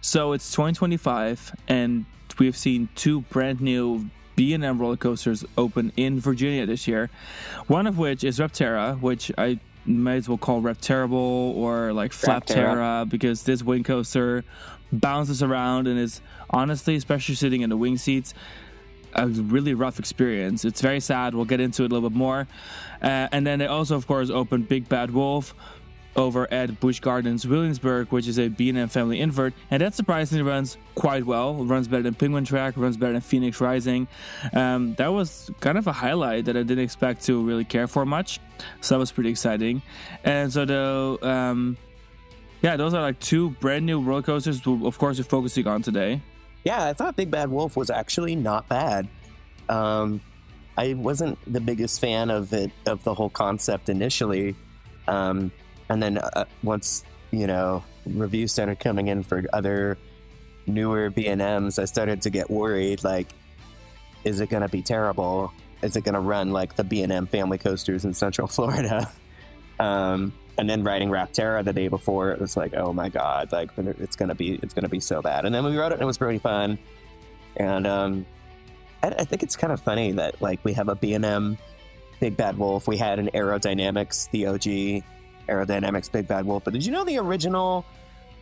So it's 2025, and we've seen two brand new B&M roller coasters open in Virginia this year. One of which is Repterra, which I might as well call Repterrable or like Flapterra, because this wing coaster bounces around and is honestly, especially sitting in the wing seats, a really rough experience. It's very sad. We'll get into it a little bit more. And then they also, of course, opened Big Bad Wolf over at Busch Gardens Williamsburg, which is a B&M family invert, and that surprisingly runs quite well. It runs better than Penguin Track, runs better than Phoenix Rising. That was kind of a highlight that I didn't expect to really care for much, so that was pretty exciting. And so those are like two brand new roller coasters, of course, we're focusing on today. Yeah, I thought Big Bad Wolf was actually not bad. I wasn't the biggest fan of the whole concept initially. And then once, reviews started coming in for other newer B&Ms, I started to get worried, like, is it going to be terrible? Is it going to run like the B&M family coasters in Central Florida? And then riding Rapterra the day before, it was like, oh my God, like it's going to be so bad. And then we rode it and it was pretty fun. And I think it's kind of funny that like we have a B&M Big Bad Wolf. We had an Aerodynamics, the OG Aerodynamics Big Bad Wolf. But did you know the original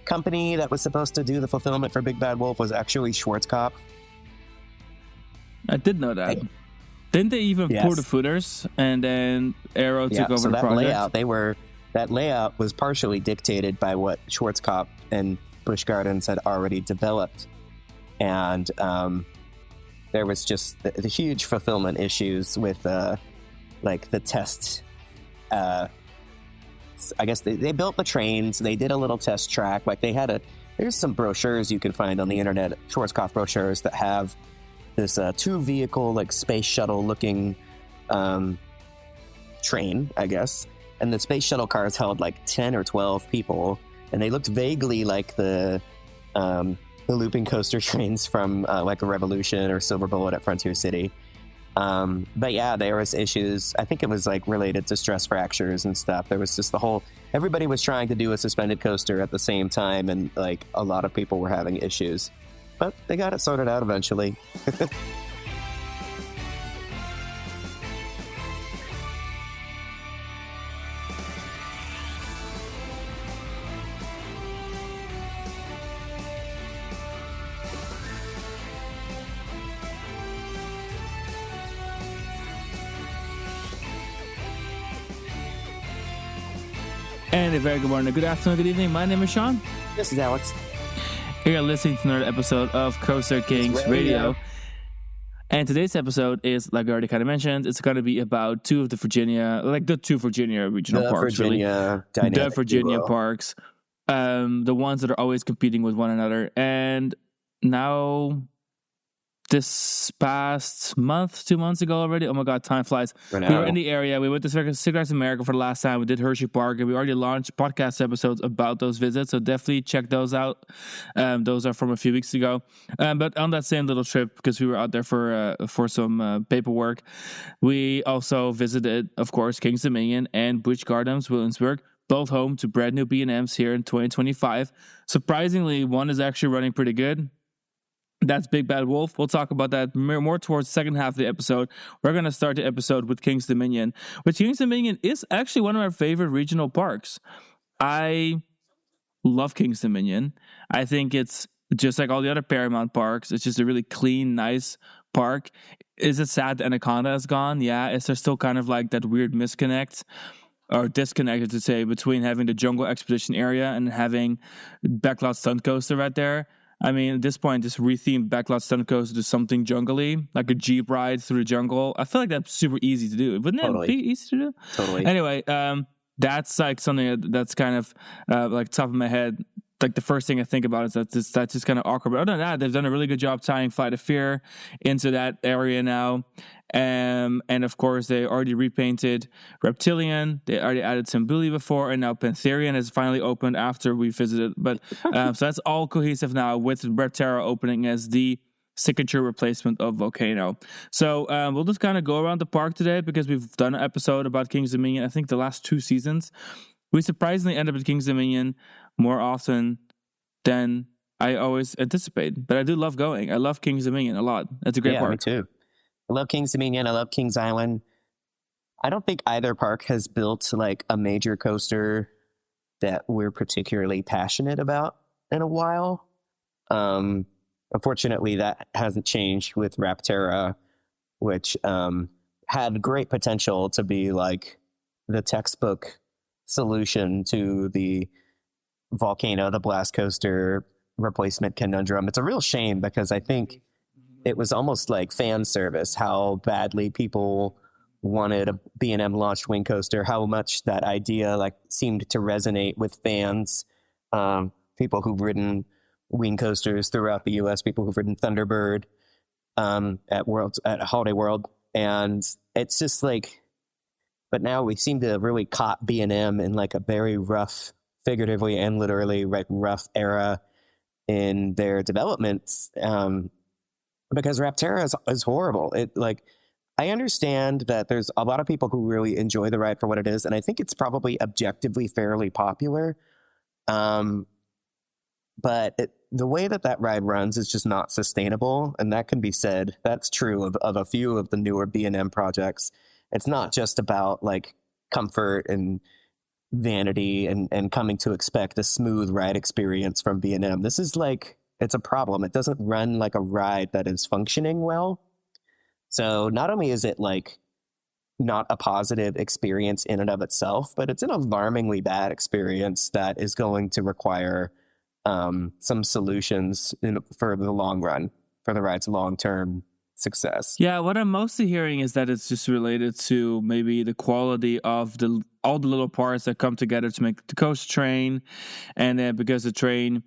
company that was supposed to do the fulfillment for Big Bad Wolf was actually Schwarzkopf? I did know that. Didn't they even pour the footers and then Aero took over the project? That layout was partially dictated by what Schwarzkopf and Busch Gardens had already developed. And there was just the huge fulfillment issues with the test. I guess they built the trains. They did a little test track. Like there's some brochures you can find on the internet, Schwarzkopf brochures that have this 2-vehicle like space shuttle looking train, I guess. And the space shuttle cars held like 10 or 12 people, and they looked vaguely like the looping coaster trains from like a Revolution or Silver Bullet at Frontier City. But yeah, there was issues. I think it was like related to stress fractures and stuff. There was just everybody was trying to do a suspended coaster at the same time, and like a lot of people were having issues, but they got it sorted out eventually. And a very good morning, good afternoon, good evening. My name is Sean. This is Alex. You're listening to another episode of Coaster Kings Radio. And today's episode is, like I already kind of mentioned, it's going to be about the two Virginia regional parks. The Virginia parks. The ones that are always competing with one another. And now, this past month, 2 months ago already, oh my God, time flies. We were in the area. We went to Cigarettes America for the last time. We did Hershey Park, and we already launched podcast episodes about those visits, so definitely check those out. Those are from a few weeks ago. But on that same little trip, because we were out there for some paperwork, we also visited, of course, Kings Dominion and Busch Gardens Williamsburg, both home to brand new B&Ms here in 2025. Surprisingly, one is actually running pretty good. That's Big Bad Wolf. We'll talk about that more towards the second half of the episode. We're going to start the episode with Kings Dominion, which Kings Dominion is actually one of my favorite regional parks. I love Kings Dominion. I think it's just like all the other Paramount parks. It's just a really clean, nice park. Is it sad the Anaconda is gone? Yeah. Is there still kind of like that weird disconnect, to say, between having the Jungle Expedition area and having Backlot Stunt Coaster right there? I mean, at this point, just rethemed Backlot Stunt Coaster to something jungly, like a Jeep ride through the jungle. I feel like that's super easy to do. Wouldn't it be easy to do? Totally. Anyway, that's like something that's kind of like top of my head. Like the first thing I think about is that's just kind of awkward. But other than that, they've done a really good job tying Flight of Fear into that area now. And of course, they already repainted Reptilian. They already added Symbuli before, and now Pantherian has finally opened after we visited. But so that's all cohesive now, with Repterra opening as the signature replacement of Volcano. So we'll just kind of go around the park today, because we've done an episode about Kings Dominion, I think the last 2 seasons. We surprisingly end up at Kings Dominion more often than I always anticipate. But I do love going. I love Kings Dominion a lot. That's a great park. Me too. I love Kings Dominion. I love Kings Island. I don't think either park has built like a major coaster that we're particularly passionate about in a while. Unfortunately, that hasn't changed with Rapterra, which had great potential to be like the textbook solution to the Volcano, the Blast Coaster replacement conundrum. It's a real shame because I think it was almost like fan service, how badly people wanted a B&M launched wing coaster, how much that idea like seemed to resonate with fans, people who've ridden wing coasters throughout the US, people who've ridden Thunderbird at Holiday World. And it's just like, but now we seem to have really caught B&M in like a very rough, figuratively and literally, like rough era in their developments, because Rapterra is horrible. It like, I understand that there's a lot of people who really enjoy the ride for what it is, and I think it's probably objectively fairly popular. But the way that ride runs is just not sustainable, and that can be said. That's true of a few of the newer B&M projects. It's not just about like comfort and vanity and coming to expect a smooth ride experience from B&M. This is like, it's a problem. It doesn't run like a ride that is functioning well. So not only is it like not a positive experience in and of itself, but it's an alarmingly bad experience that is going to require some solutions for the long run, for the ride's long-term success. Yeah, what I'm mostly hearing is that it's just related to maybe the quality of all the little parts that come together to make the coaster train, and then because the train,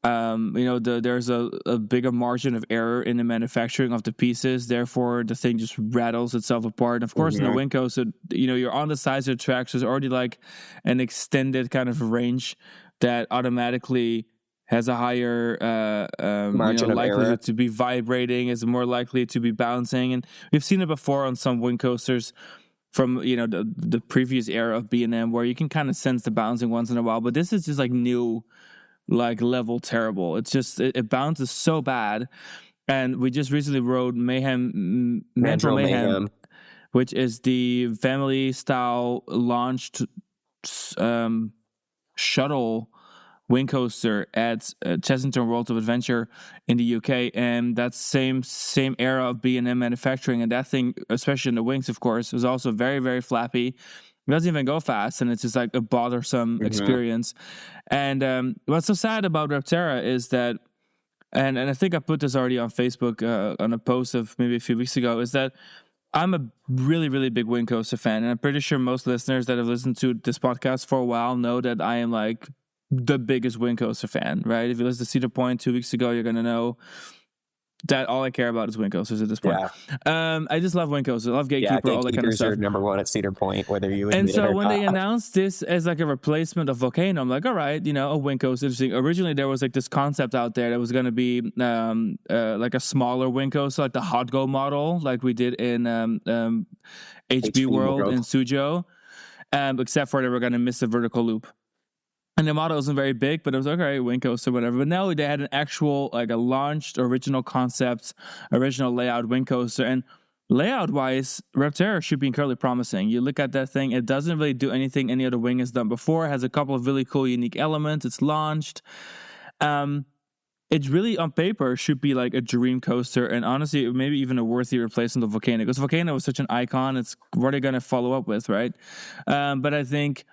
there's a bigger margin of error in the manufacturing of the pieces. Therefore, the thing just rattles itself apart. And of course, in the wing coaster, you're on the sides of the tracks. So there's already like an extended kind of range that automatically has a higher likelihood to be vibrating, is more likely to be bouncing. And we've seen it before on some wing coasters from the previous era of B&M, where you can kind of sense the bouncing once in a while. But this is just like new, like level terrible. It's just it bounces so bad. And we just recently rode Mandrill Mayhem, which is the family style launched shuttle wing coaster at Chessington World of Adventure in the UK, and that same era of B&M manufacturing. And that thing, especially in the wings, of course, was also very, very flappy. It doesn't even go fast, and it's just like a bothersome experience. And what's so sad about Rapterra is that, and I think I put this already on Facebook on a post of maybe a few weeks ago, is that I'm a really, really big wing coaster fan, and I'm pretty sure most listeners that have listened to this podcast for a while know that I am like the biggest wing coaster fan, right? If you listen to Cedar Point 2 weeks ago, you're going to know that all I care about is wing coasters at this point. Yeah. I just love wing coasters. I love Gatekeeper, all that kind of stuff. Are number one at Cedar Point, whether you and so when they announced this as like a replacement of Volcano, I'm like, all right, a wing coaster, interesting. Originally, there was like this concept out there that was going to be like a smaller wing coaster, like the Hot Go model, like we did in HB World in Suzhou, except for they were going to miss the vertical loop. And the model wasn't very big, but it was like, all right, wing coaster, whatever. But now they had an actual, like a launched original concept, original layout wing coaster. And layout-wise, Rapterra should be incredibly promising. You look at that thing, it doesn't really do anything any other wing has done before. It has a couple of really cool, unique elements. It's launched. It really, on paper, should be like a dream coaster. And honestly, maybe even a worthy replacement of Volcano. Because Volcano was such an icon. It's what they're going to follow up with, right? But I think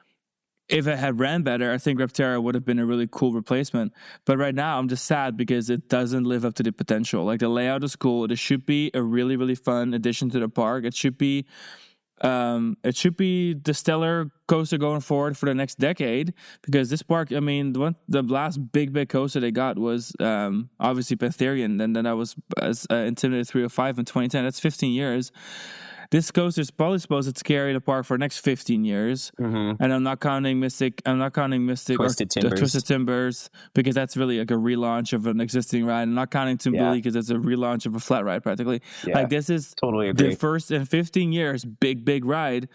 if it had ran better, I think Rapterra would have been a really cool replacement. But right now, I'm just sad because it doesn't live up to the potential. Like, the layout is cool. It should be a really, really fun addition to the park. It should be the stellar coaster going forward for the next decade. Because this park, I mean, the last big coaster they got was obviously Pantherian. And then that was Intimidator 305 in 2010. That's 15 years. this coaster is probably supposed to carry the park for the next 15 years. Mm-hmm. And I'm not counting Mystic Twisted Timbers. Twisted Timbers, because that's really like a relaunch of an existing ride. I'm not counting Timbali because it's a relaunch of a flat ride practically. Yeah. Like, this is Totally agree. the first in 15 years big ride.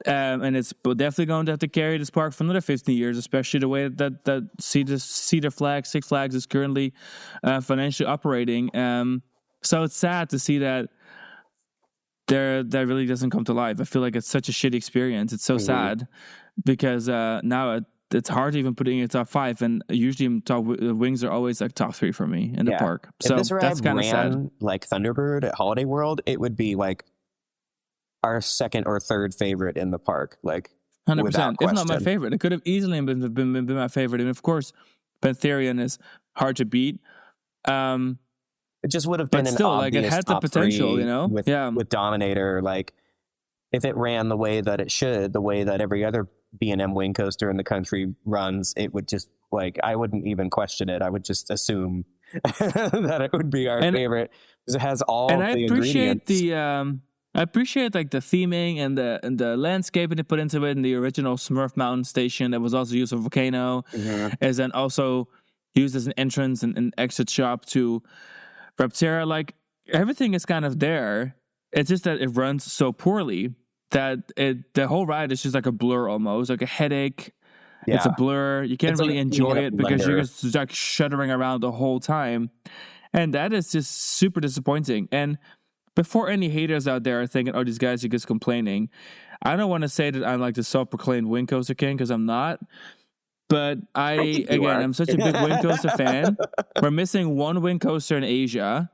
And it's definitely going to have to carry this park for another 15 years, especially the way that Cedar Flags, Six Flags is currently financially operating. So it's sad to see that that really doesn't come to life. I feel like it's such a shitty experience. It's so sad, because now it's hard to even put it in your top 5, and usually the wings are always like top 3 for me in the park. So if this ride that's kind of sad. Like Thunderbird at Holiday World, it would be like our second or third favorite in the park, like 100%. If not my favorite, it could have easily been my favorite. And of course, Pantherian is hard to beat. It just would have been still, an like, obvious it had the top potential, 3 you know, with Dominator. Like, if it ran the way that it should, the way that every other B&M wing coaster in the country runs, it would just, like, I wouldn't even question it. I would just assume that it would be our favorite, because it has all of the ingredients. I appreciate like the theming and the landscaping they put into it, and the original Smurf Mountain station that was also used for Volcano, is then also used as an entrance and an exit shop to Reptera. Like, everything is kind of there. It's just that it runs so poorly that the whole ride is just like a blur, almost like a headache. Yeah. It's a blur. You can't really enjoy it because you're just like shuddering around the whole time, and that is just super disappointing. And before any haters out there are thinking, oh, these guys are just complaining, I don't want to say that I'm like the self-proclaimed wing coaster king, because I'm not. But I'm such a big wing coaster fan. We're missing one wing coaster in Asia,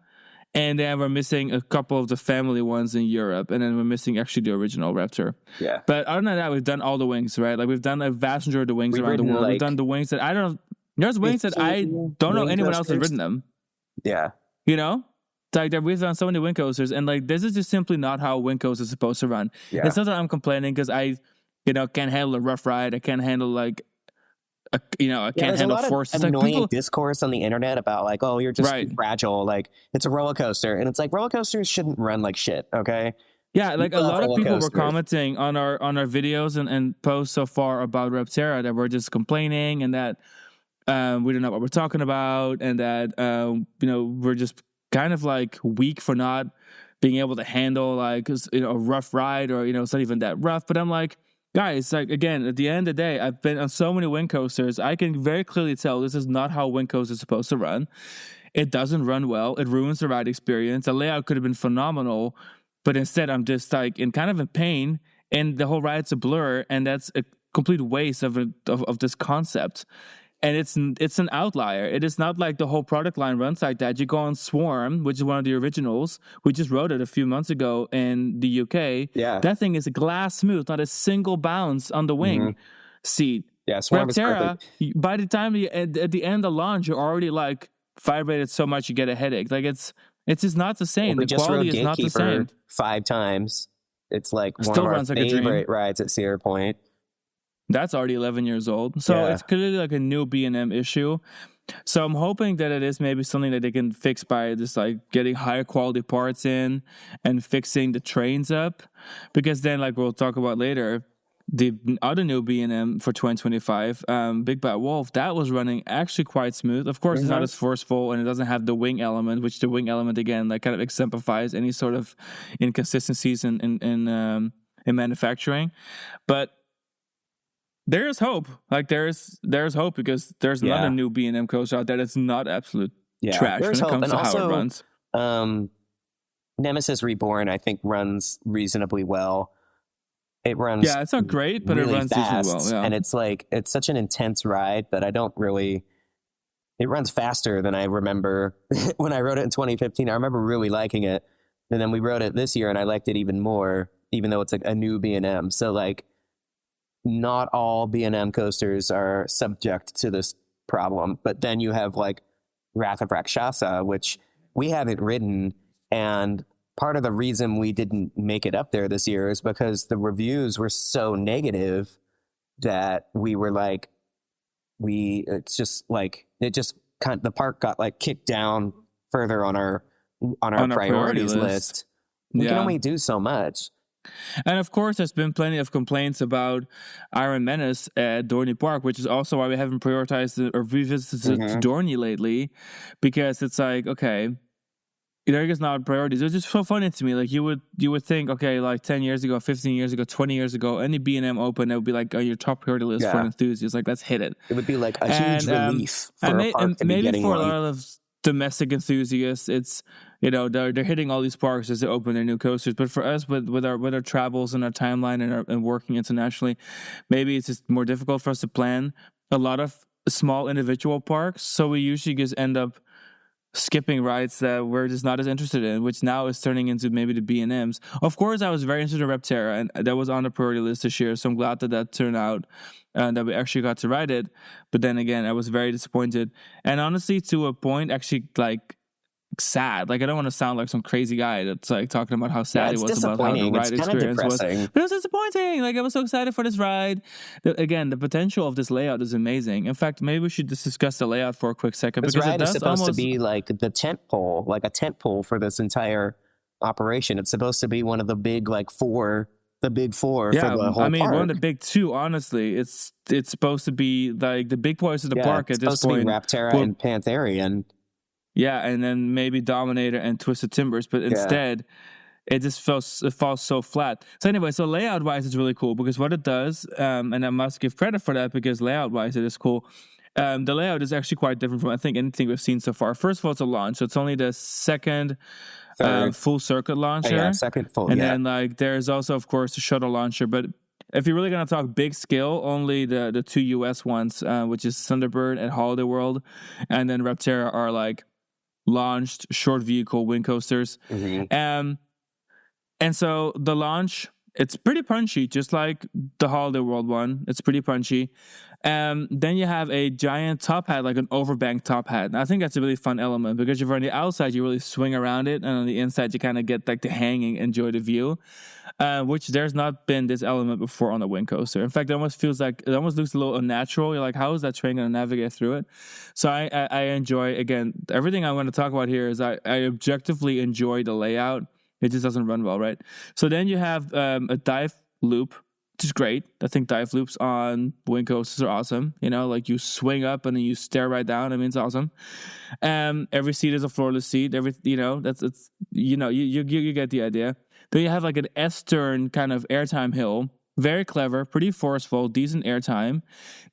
and then we're missing a couple of the family ones in Europe, and then we're missing actually the original Raptor. Yeah. But other than that, we've done all the wings, right? Like, we've done a vast majority of the wings around the world. We've done the wings that there's wings that I don't know anyone else has ridden them. Yeah. You know? Like, we've done so many wing coasters, and like, this is just simply not how a wing coaster is supposed to run. Yeah. It's not that I'm complaining because I can't handle a rough ride. I can't handle like, I can't handle force. There's annoying discourse on the internet about like, oh, you're just fragile. Like, it's a roller coaster, and it's like, roller coasters shouldn't run like shit. Okay. Yeah, like, a lot of people were commenting on our videos and posts so far about Reptera that we're just complaining, and that we don't know what we're talking about, and that we're just kind of like weak for not being able to handle like a rough ride, or it's not even that rough. But I'm like, guys, like, again, at the end of the day, I've been on so many wing coasters. I can very clearly tell this is not how a wing coaster is supposed to run. It doesn't run well. It ruins the ride experience. The layout could have been phenomenal, but instead I'm just like in pain, and the whole ride's a blur, and that's a complete waste of this concept. And it's an outlier. It is not like the whole product line runs like that. You go on Swarm, which is one of the originals. We just rode it a few months ago in the UK. Yeah. That thing is glass smooth, not a single bounce on the wing seat. Yeah, Swarm is perfect. By the time at the end of launch, you're already like vibrated so much you get a headache. Like, it's just not the same. The quality is not the same. 5 times. It's like one Still of our runs like a favorite dream. rides at Sierra Point. That's already 11 years old. So it's clearly like a new B&M issue. So I'm hoping that it is maybe something that they can fix by just like getting higher quality parts in and fixing the trains up. Because then, like we'll talk about later, the other new B&M for 2025, Big Bad Wolf, that was running actually quite smooth. Of course, it's not as forceful, and it doesn't have the wing element, which the wing element, again, like kind of exemplifies any sort of inconsistencies in manufacturing. But there's hope. Like, there's hope, because there's not a new B&M coaster out there that's not absolute trash when it comes to how it runs. Nemesis Reborn, I think, runs reasonably well. It runs it's not great, but really it runs fast, decently well. Yeah. And it's like, it's such an intense ride that it runs faster than I remember when I rode it in 2015. I remember really liking it. And then we rode it this year, and I liked it even more, even though it's like a new B&M. So like, not all B&M coasters are subject to this problem. But then you have like Wrath of Rakshasa, which we haven't ridden, and part of the reason we didn't make it up there this year is because the reviews were so negative that we were like, the park got like kicked down further on our priorities list. We can only do so much. And of course, there's been plenty of complaints about Iron Menace at Dorney Park, which is also why we haven't prioritized or revisited Dorney lately, because it's like, okay, there is not priorities. It was just so funny to me. Like you would think, okay, like 10 years ago, 15 years ago, 20 years ago, any B&M open, it would be like on your top priority list for an enthusiast. Like, let's hit it. It would be like a huge relief for a park to be maybe getting for one. a lot of domestic enthusiasts, it's, they're hitting all these parks as they open their new coasters. But for us, with our travels and our timeline and working internationally, maybe it's just more difficult for us to plan a lot of small individual parks. So we usually just end up skipping rides that we're just not as interested in, which now is turning into maybe the B&Ms. Of course, I was very interested in Repterra, and that was on the priority list this year, so I'm glad that turned out, that we actually got to ride it. But then again, I was very disappointed. And honestly, to a point, actually, like, sad. Like, I don't want to sound like some crazy guy that's like talking about how sad he was about how the ride experience was. But it was disappointing. Like, I was so excited for this ride. Again, the potential of this layout is amazing. In fact, maybe we should just discuss the layout for a quick second. This ride is supposed to be like the tent pole, like a tent pole for this entire operation. It's supposed to be one of the big, like the big four for the whole park. One of the big two, honestly. It's supposed to be like the big boys of the park at this point. It's supposed to be Repterra and Pantherian. Yeah, and then maybe Dominator and Twisted Timbers, but instead, it just falls so flat. So anyway, so layout-wise, it's really cool because what it does, and I must give credit for that because layout-wise, it is cool. The layout is actually quite different from, I think, anything we've seen so far. First of all, it's a launch, so it's only the second full circuit launcher. Second full, and then, like, there's also, of course, the shuttle launcher, but if you're really going to talk big scale, only the two US ones, which is Thunderbird and Holiday World, and then Repterra are, like, launched short vehicle wind coasters. And so the launch, it's pretty punchy, just like the Holiday World one. It's pretty punchy. Then you have a giant top hat, like an overbanked top hat. And I think that's a really fun element because if you're on the outside, you really swing around it, and on the inside, you kind of get like the hanging, enjoy the view, which there's not been this element before on the wind coaster. In fact, it almost looks a little unnatural. You're like, how is that train going to navigate through it? So I enjoy, again, everything I'm going to talk about here is I objectively enjoy the layout. It just doesn't run well, right? So then you have a dive loop, which is great. I think dive loops on wind coasters are awesome. Like you swing up and then you stare right down. I mean, it's awesome. Every seat is a floorless seat. You get the idea. Then you have like an S-turn kind of airtime hill. Very clever, pretty forceful, decent airtime.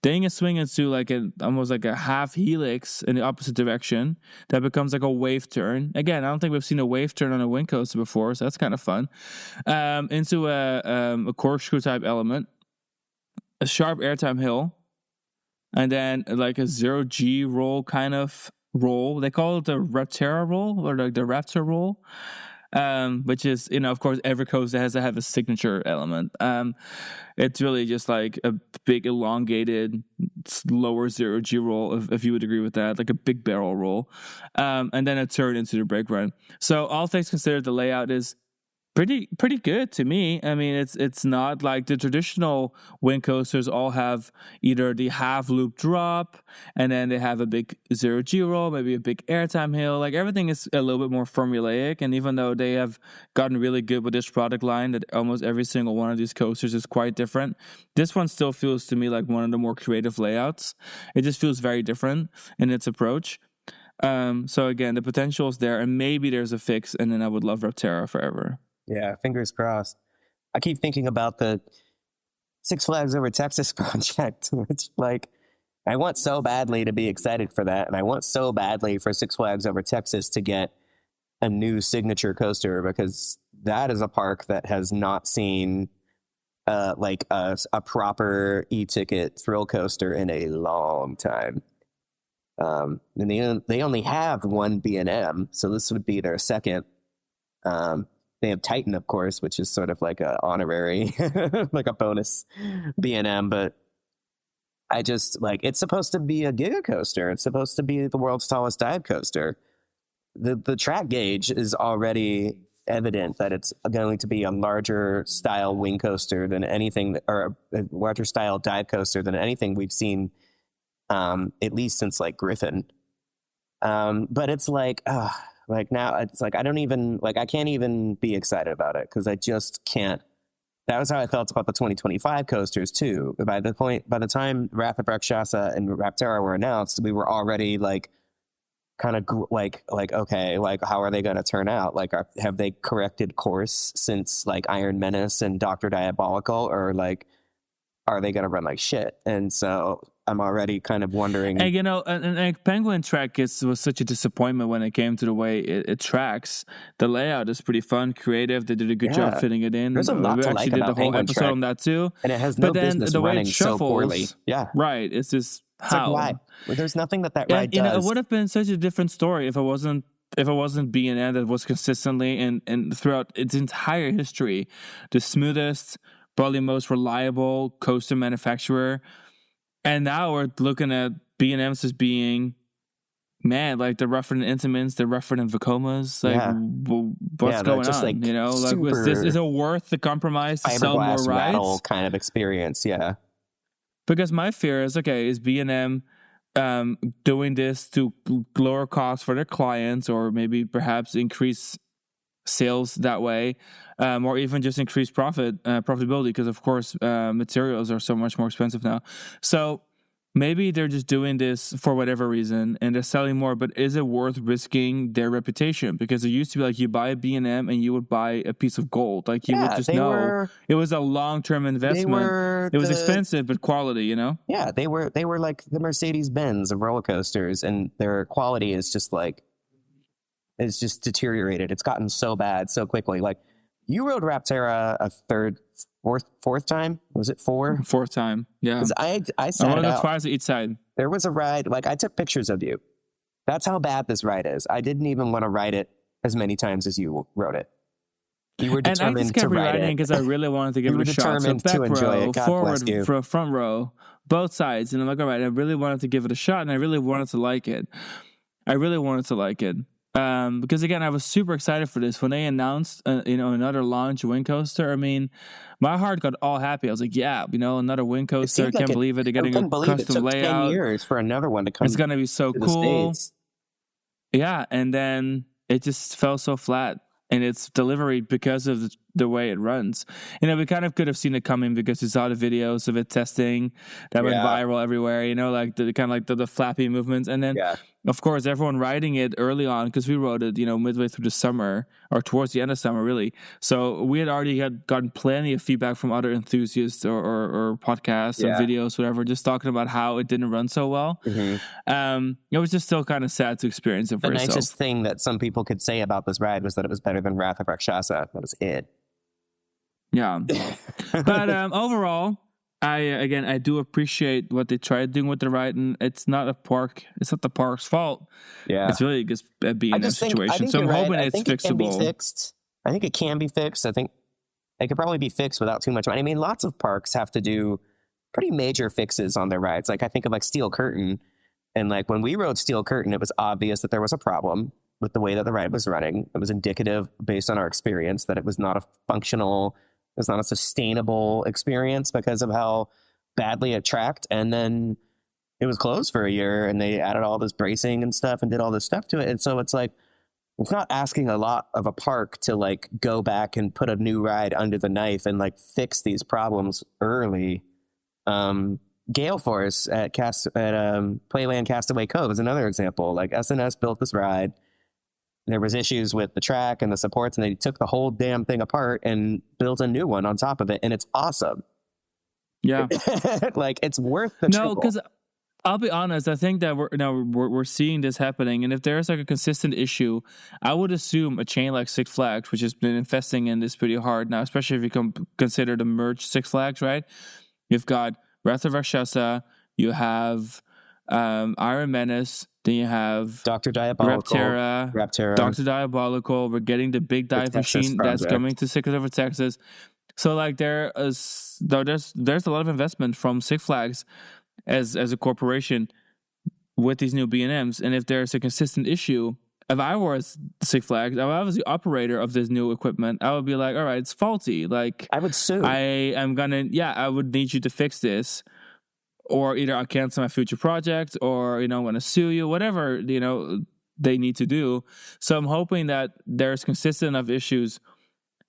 Then you swing into like almost like a half helix in the opposite direction. That becomes like a wave turn. Again, I don't think we've seen a wave turn on a wind coaster before, so that's kind of fun. Into a corkscrew type element, a sharp airtime hill, and then like a 0G roll kind of roll. They call it the Repterra roll or like the Raptor roll. Which is, of course, every coaster has to have a signature element. It's really just like a big elongated, lower 0G roll, if you would agree with that, like a big barrel roll. And then a turn into the brake run. So all things considered, the layout is pretty good to me. I mean, it's not like the traditional wind coasters all have either the half loop drop and then they have a big 0G roll, maybe a big airtime hill. Like everything is a little bit more formulaic. And even though they have gotten really good with this product line, that almost every single one of these coasters is quite different, this one still feels to me like one of the more creative layouts. It just feels very different in its approach. So again, the potential is there, and maybe there's a fix, and then I would love Repterra forever. Yeah, fingers crossed. I keep thinking about the Six Flags Over Texas project, which, like, I want so badly to be excited for that, and I want so badly for Six Flags Over Texas to get a new signature coaster, because that is a park that has not seen like a proper e-ticket thrill coaster in a long time. And they only have one B&M, so this would be their second. They have Titan, of course, which is sort of like a honorary, like a bonus B&M. But I just, like, it's supposed to be a giga coaster. It's supposed to be the world's tallest dive coaster. The track gauge is already evident that it's going to be a larger style wing coaster than anything, or a larger style dive coaster than anything we've seen, at least since like Griffin. But it's like now it's like I can't even be excited about it because I just can't that was how I felt about the 2025 coasters too. By the time Wrath of Rakshasa and Rapterra were announced, we were already like, kind of like okay, like how are they going to turn out? Like, have they corrected course since like Iron Menace and Dr. Diabolical, or like are they going to run like shit? And so I'm already kind of wondering. And and Penguin Trek was such a disappointment when it came to the way it tracks. The layout is pretty fun, creative. They did a good job fitting it in. There's a lot to like about Penguin Trek. We actually did the whole episode on that too. And it has no business running so poorly. Yeah, right. It's just how. Like, why? Well, there's nothing that ride does. It would have been such a different story if it wasn't B&M that was consistently and throughout its entire history the smoothest, probably most reliable coaster manufacturer. And now we're looking at B&M's as being, man, like the Rufford and Intamins, the Rufford and Vekomas. Like, what's going on? Like, is it worth the compromise to sell more rides? Rattle kind of experience, yeah. Because my fear is, is B&M doing this to lower costs for their clients, or maybe perhaps increase sales that way, or even just increase profitability, because of course materials are so much more expensive now. So maybe they're just doing this for whatever reason and they're selling more, but is it worth risking their reputation? Because it used to be like you buy a B&M and you would buy a piece of gold. Like you would just know it was a long-term investment. It was expensive, but quality, Yeah, they were like the Mercedes-Benz of roller coasters, and their quality is just like, it's just deteriorated. It's gotten so bad so quickly. Like, you rode Rapterra a fourth time? Was it four? Fourth time, yeah. I sat it out. Twice each side. There was a ride, like, I took pictures of you. That's how bad this ride is. I didn't even want to ride it as many times as you rode it. You were determined to ride it. And I just kept rewriting because I really wanted to give it a shot. So back row, forward, front row, both sides. And I'm like, all right, I really wanted to give it a shot, and I really wanted to like it. Because again, I was super excited for this when they announced, another launch wind coaster. I mean, my heart got all happy. I was like, yeah, another wind coaster. I can't believe it. They're getting a custom layout. 10 years for another one to come. It's gonna be so cool. Yeah, and then it just fell so flat in its delivery because of the way it runs. We kind of could have seen it coming because we saw the videos of it testing that went viral everywhere. Like the kind of like the flappy movements, and then. Yeah. Of course, everyone riding it early on, because we rode it, midway through the summer, or towards the end of summer, really. So we had already gotten plenty of feedback from other enthusiasts or podcasts or videos, whatever, just talking about how it didn't run so well. Mm-hmm. It was just still kind of sad to experience it for yourself. The nicest thing that some people could say about this ride was that it was better than Wrath of Rakshasa. That was it. Yeah. But overall, I do appreciate what they tried doing with the ride, and it's not the park's fault. Yeah, it's really just a B&M situation. So I'm hoping it's fixable. It can be fixed. I think it can be fixed. I think it could probably be fixed without too much money. I mean, lots of parks have to do pretty major fixes on their rides. Like, I think of like Steel Curtain, and like when we rode Steel Curtain, it was obvious that there was a problem with the way that the ride was running. It was indicative, based on our experience, that it was not a functional. It's not a sustainable experience because of how badly it tracked. And then it was closed for a year, and they added all this bracing and stuff and did all this stuff to it. And so it's like, it's not asking a lot of a park to like go back and put a new ride under the knife and like fix these problems early. Gale Force at Playland Castaway Cove is another example. Like, SNS built this ride. There was issues with the track and the supports, and they took the whole damn thing apart and built a new one on top of it, and it's awesome. Yeah. Like, it's worth the trouble. No, because I'll be honest, I think that we're seeing this happening, and if there's like a consistent issue, I would assume a chain like Six Flags, which has been investing in this pretty hard now, especially if you consider the merged Six Flags, right? You've got Wrath of Rakshasa, you have Iron Menace, then you have Dr. Diabolical, Rapterra, Dr. Diabolical. We're getting the big dive machine that's coming to Six Flags Texas. So like there's a lot of investment from Six Flags as a corporation with these new B&Ms. And if there's a consistent issue, if I was Six Flags, if I was the operator of this new equipment, I would be like, all right, it's faulty. Like, I would sue. I would need you to fix this. Or either I'll cancel my future project, or, I'm going to sue you, whatever, they need to do. So I'm hoping that there's consistent enough issues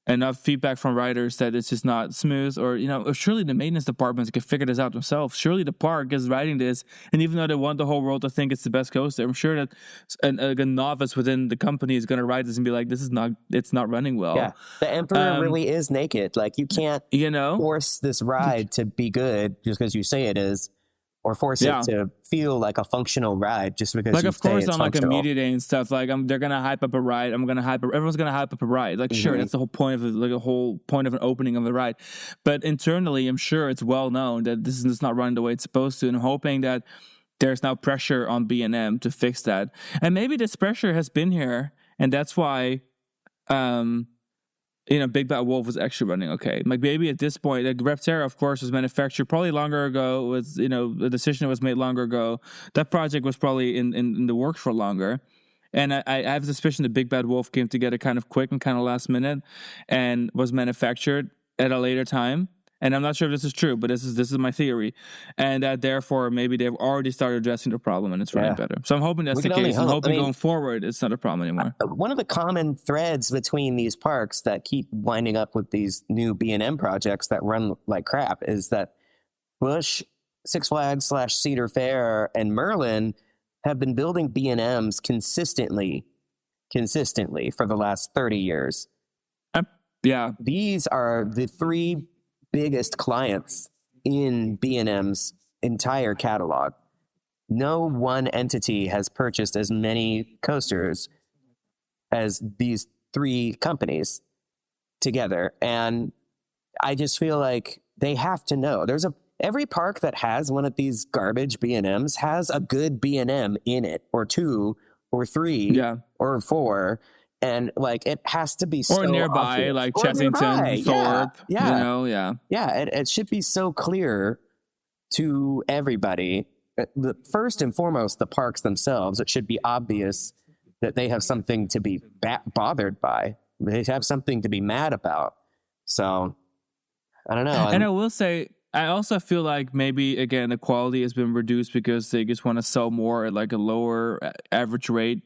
enough feedback from riders that it's just not smooth, or surely the maintenance departments can figure this out themselves. Surely the park is riding this, and even though they want the whole world to think it's the best coaster, I'm sure that a novice within the company is going to ride this and be like, it's not running well. Yeah, the Emperor really is naked. Like, you can't force this ride to be good just because you say it is, or force it to feel like a functional ride just because like, you of say course, it's on like a functional. media day and stuff, like they're gonna hype up a ride. Everyone's gonna hype up a ride. Like, sure, that's the whole point of it, like a whole point of an opening of the ride. But internally, I'm sure it's well known that this is not running the way it's supposed to, and I'm hoping that there's now pressure on B&M to fix that. And maybe this pressure has been here, and that's why Big Bad Wolf was actually running okay. Like, maybe at this point, like Repterra, of course, was manufactured probably longer ago. Was the decision was made longer ago. That project was probably in the works for longer. And I have a suspicion that Big Bad Wolf came together kind of quick and kind of last minute, and was manufactured at a later time. And I'm not sure if this is true, but this is my theory. And that therefore maybe they've already started addressing the problem and it's running better. So I'm hoping that's the case. I'm hoping going forward it's not a problem anymore. One of the common threads between these parks that keep winding up with these new B&M projects that run like crap is that Busch, Six Flags / Cedar Fair, and Merlin have been building B&Ms consistently for the last 30 years. These are the three biggest clients in B&M's entire catalog. No one entity has purchased as many coasters as these three companies together, and I just feel like they have to know. Every park that has one of these garbage B&Ms has a good B&M in it, or two, or three, or four. And like, it has to be so nearby, obvious. like Chessington, Thorpe. It should be so clear to everybody. First and foremost, the parks themselves. It should be obvious that they have something to be bothered by. They have something to be mad about. So, I don't know. And I will say, I also feel like maybe, again, the quality has been reduced because they just want to sell more at like a lower average rate.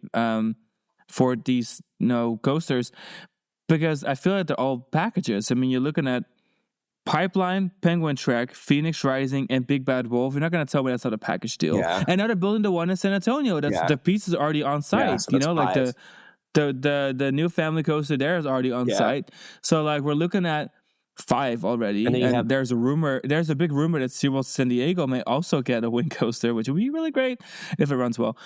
For these coasters, because I feel like they're all packages. I mean, you're looking at Pipeline, Penguin Trek, Phoenix Rising, and Big Bad Wolf. You're not going to tell me that's not a package deal. And now they're building the one in San Antonio. The piece is already on site. So like the new family coaster there is already on site. So like, we're looking at 5 already, and there's a big rumor that SeaWorld San Diego may also get a wing coaster, which would be really great if it runs well.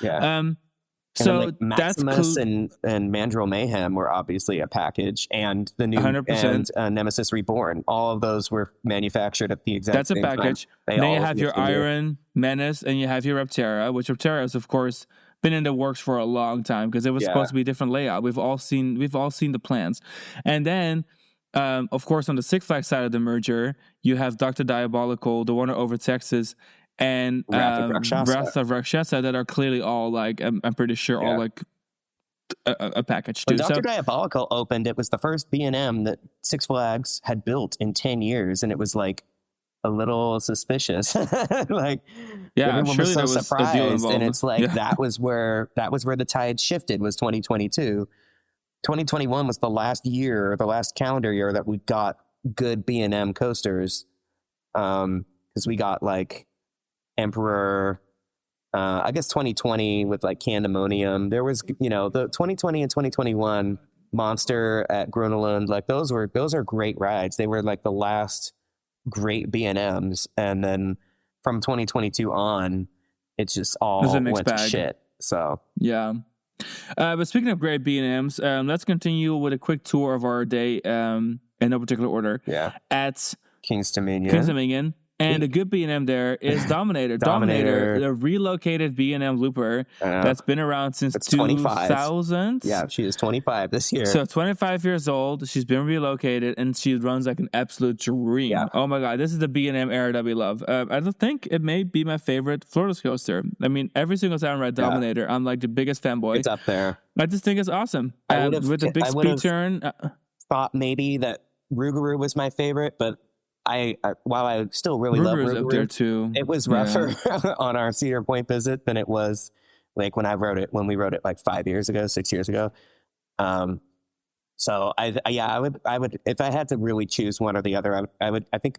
So like Maximus and Mandrill Mayhem were obviously a package, and the new 100%. And Nemesis Reborn. All of those were manufactured at the exact same time. That's a package. Then you have your Iron Menace, and you have your Repterra, which Repterra has, of course, been in the works for a long time because it was supposed to be a different layout. We've all seen the plans, and then. Of course, on the Six Flags side of the merger, you have Dr. Diabolical, the one over Texas, and Wrath of Rakshasa that are clearly all like, I'm pretty sure all like a package too. When Dr. Diabolical opened, it was the first B&M that Six Flags had built in 10 years, and it was like a little suspicious. Like, everyone was so surprised, and it's like that was where the tide shifted. Was 2022. 2021 was the last calendar year that we got good B&M coasters, because we got like Emperor, I guess 2020 with like Candemonium. There was, the 2020 and 2021 Monster at Grunelund, like those are great rides. They were like the last great B&Ms, and then from 2022 on, it's just all went to shit. So but speaking of great B&Ms, let's continue with a quick tour of our day in no particular order. At King's Dominion. And a good B&M there is Dominator. Dominator, the relocated B&M looper that's been around since 2000. Yeah, she is 25 this year. So 25 years old. She's been relocated, and she runs like an absolute dream. Oh my God, this is the B&M era that we love. I don't think it may be my favorite Florida coaster. I mean, every single time I ride Dominator, I'm like the biggest fanboy. It's up there. I just think it's awesome. With the big speed turn. Thought maybe that Rougarou was my favorite, but while I still really love Rougarou, up there too. It was rougher on our Cedar Point visit than it was like when we rode it like 6 years ago. So I would if I had to really choose one or the other, I would pick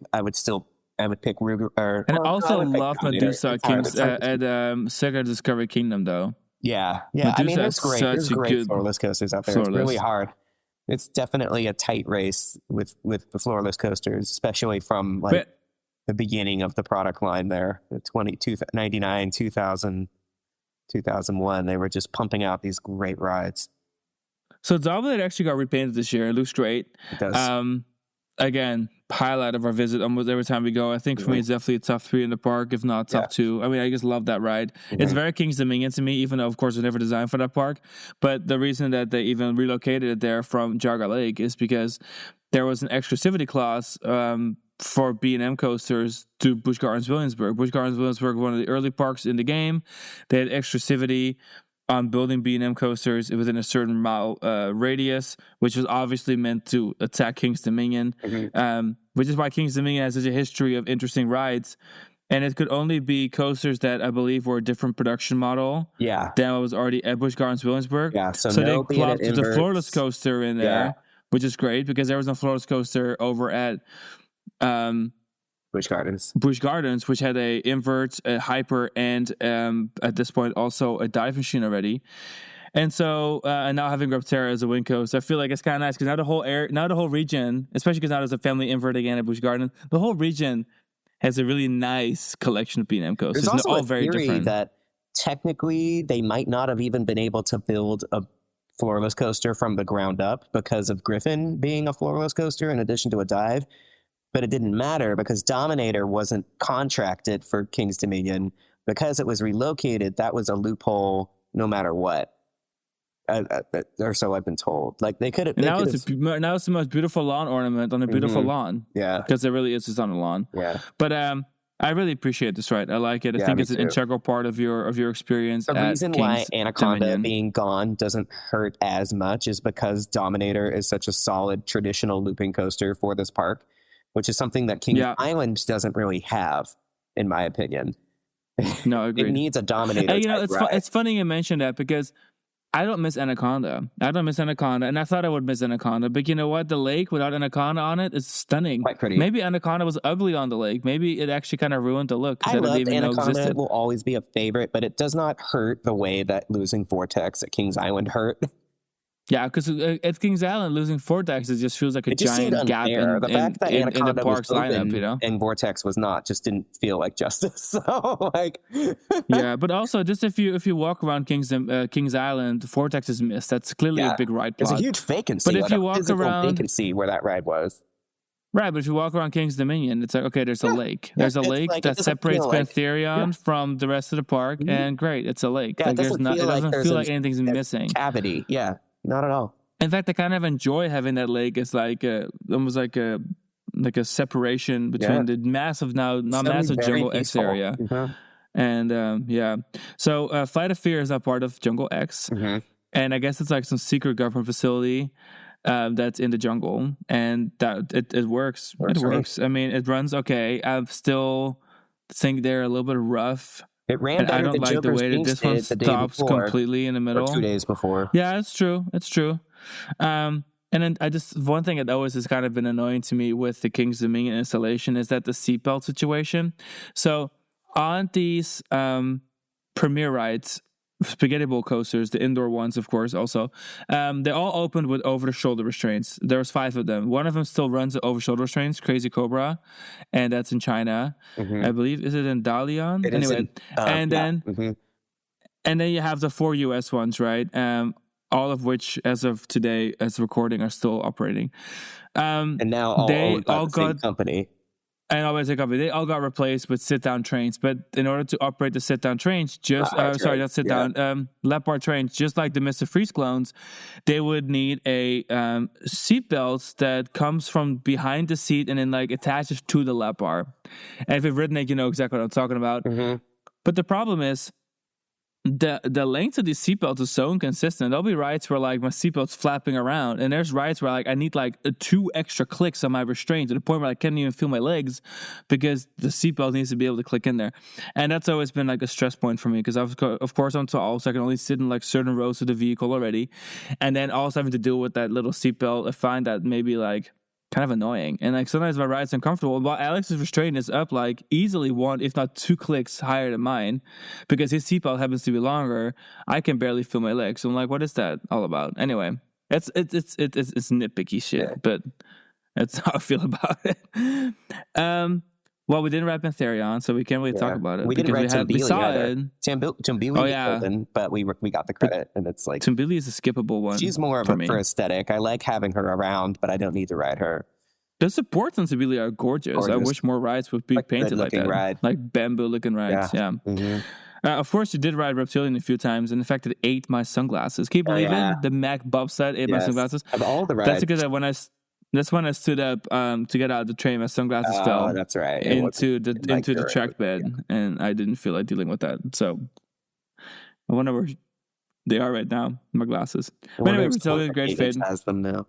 Ruger. And I also love Medusa Kings at Sega Discovery Kingdom, though. Yeah. Medusa, I mean, there's great good floorless coasters out there. It's really hard. It's definitely a tight race with the floorless coasters, especially from the beginning of the product line there, 99, 2000, 2001. They were just pumping out these great rides. So Dominator actually got repainted this year. It looks great. It does. Again, highlight of our visit almost every time we go. I think for me, it's definitely a top 3 in the park, if not top 2. I mean, I just love that ride. It's very King's Dominion to me, even though, of course, it was never designed for that park. But the reason that they even relocated it there from Jaga Lake is because there was an exclusivity clause for B&M coasters to Busch Gardens Williamsburg. Busch Gardens Williamsburg, one of the early parks in the game. They had exclusivity on building B&M coasters within a certain mile radius, which was obviously meant to attack King's Dominion, which is why King's Dominion has such a history of interesting rides. And it could only be coasters that I believe were a different production model than what was already at Busch Gardens Williamsburg. Yeah, so they plopped the floorless coaster in there, which is great because there was no floorless coaster over at Busch Gardens, which had a invert, a hyper, and at this point also a dive machine already. And so, and now having Repterra as a wind coast, I feel like it's kind of nice because now the whole region, especially because now there's a family invert again at Busch Gardens, the whole region has a really nice collection of B&M coasters. There's also all very different. That technically they might not have even been able to build a floorless coaster from the ground up because of Griffin being a floorless coaster in addition to a dive. But it didn't matter because Dominator wasn't contracted for King's Dominion. Because it was relocated, that was a loophole no matter what. Or so I've been told. Like they could have. Now it's the most beautiful lawn ornament on a beautiful lawn. Yeah. Because it really is just on a lawn. Yeah. But I really appreciate this ride. I like it. I think it's an integral part of your experience. The reason why Anaconda being gone doesn't hurt as much is because Dominator is such a solid traditional looping coaster for this park, which is something that Kings Island doesn't really have, in my opinion. No, agreed. It needs a Dominator. It's funny you mentioned that because I don't miss Anaconda. And I thought I would miss Anaconda. But you know what? The lake without Anaconda on it is stunning. Quite pretty. Maybe Anaconda was ugly on the lake. Maybe it actually kind of ruined the look. I love Anaconda. It will always be a favorite, but it does not hurt the way that losing Vortex at Kings Island hurt. Yeah, because at Kings Island, losing Vortex, it just feels like a giant gap in the park's lineup, you know? And Vortex was not, just didn't feel like justice. So, yeah, but also, just if you walk around Kings Island, Vortex is missed. That's clearly a big ride plot. There's a huge vacancy. But if you walk around... vacancy where that ride was. Right, but if you walk around King's Dominion, it's like, okay, there's a lake. There's a lake that separates Pantherion from the rest of the park, and great, it's a lake. Yeah, it doesn't feel like anything's missing. Cavity, not at all. In fact, I kind of enjoy having that lake as almost like a separation between the massive Jungle X area. And so Flight of Fear is not part of Jungle X, and I guess it's like some secret government facility that's in the jungle, and that it works. It works. I mean, it runs okay. I still think they're a little bit rough. It ran better. I don't like the way that this one stops completely in the middle. Or 2 days before. Yeah, it's true. And then one thing that always has kind of been annoying to me with the King's Dominion installation is that the seatbelt situation. So on these premier rides, Spaghetti Bowl coasters, the indoor ones, of course, also, they all opened with over-the-shoulder restraints. There was 5 of them. One of them still runs over-shoulder restraints, Crazy Cobra, and that's in China. I believe. Is it in Dalian? And then you have the 4 US ones, right? All of which, as of today, as recording, are still operating. And now all got the same company. And always a company. They all got replaced with sit-down trains. But in order to operate the sit-down trains, lap bar trains, just like the Mr. Freeze clones, they would need a seatbelt that comes from behind the seat and then attaches to the lap bar. And if you've ridden it, you know exactly what I'm talking about. But the problem is, the length of these seatbelts is so inconsistent. There'll be rides where like my seatbelt's flapping around, and there's rides where like I need like 2 extra clicks on my restraint to the point where I can't even feel my legs because the seatbelt needs to be able to click in there. And that's always been like a stress point for me because of course I'm tall, so I can only sit in like certain rows of the vehicle already, and then also having to deal with that little seatbelt, I find that maybe like kind of annoying. And like sometimes my ride's uncomfortable, while Alex's restraint is up like easily 1 if not 2 clicks higher than mine because his seatbelt happens to be longer. I can barely feel my legs, so I'm like, what is that all about? Anyway, it's nitpicky shit, but that's how I feel about it. Well, we didn't ride Pantherion, so we can't really talk about it. We didn't ride Tumbili either. Tumbili opened, but we got the credit, and it's like Tumbili is a skippable one. She's more of for aesthetic. I like having her around, but I don't need to ride her. The supports on Tumbili are gorgeous. I wish more rides would be like painted like that, like bamboo-looking rides. Yeah. Mm-hmm. Of course, you did ride Reptilian a few times, and in fact, it ate my sunglasses. Can you believe it? The Mac bobsled ate my sunglasses. Of all the rides, that's because that's when I stood up to get out of the train. My sunglasses fell. That's right. Into the track bed, and I didn't feel like dealing with that. So I wonder where they are right now. My glasses. But anyway, Reptilian, great fit. Has them now.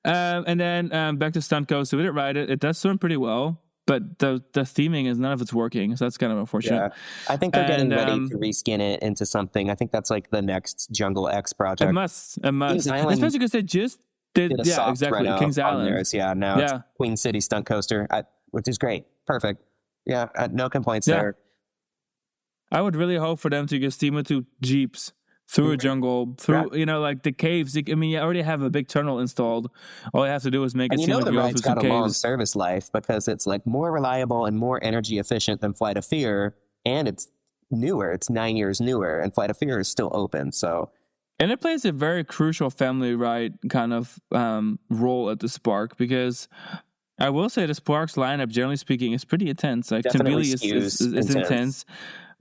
And then back to Stunt Coaster. We didn't ride it. It does swim pretty well, but the theming is none of it's working, so that's kind of unfortunate. Yeah. I think they're getting ready to reskin it into something. I think that's like the next Jungle X project. It must. Especially because they just did exactly. Kings Island. Now it's Queen City Stunt Coaster, which is great. Perfect. Yeah, no complaints there. I would really hope for them to just steam it to Jeeps through a jungle, through like the caves. I mean, you already have a big tunnel installed. All you have to do is make it seem like you go through some caves. The ride's got a long service life because it's like more reliable and more energy efficient than Flight of Fear, and it's newer. It's 9 years newer, and Flight of Fear is still open. So. And it plays a very crucial family ride kind of role at the Spark because I will say the Spark's lineup, generally speaking, is pretty intense. Like Tumbili is intense.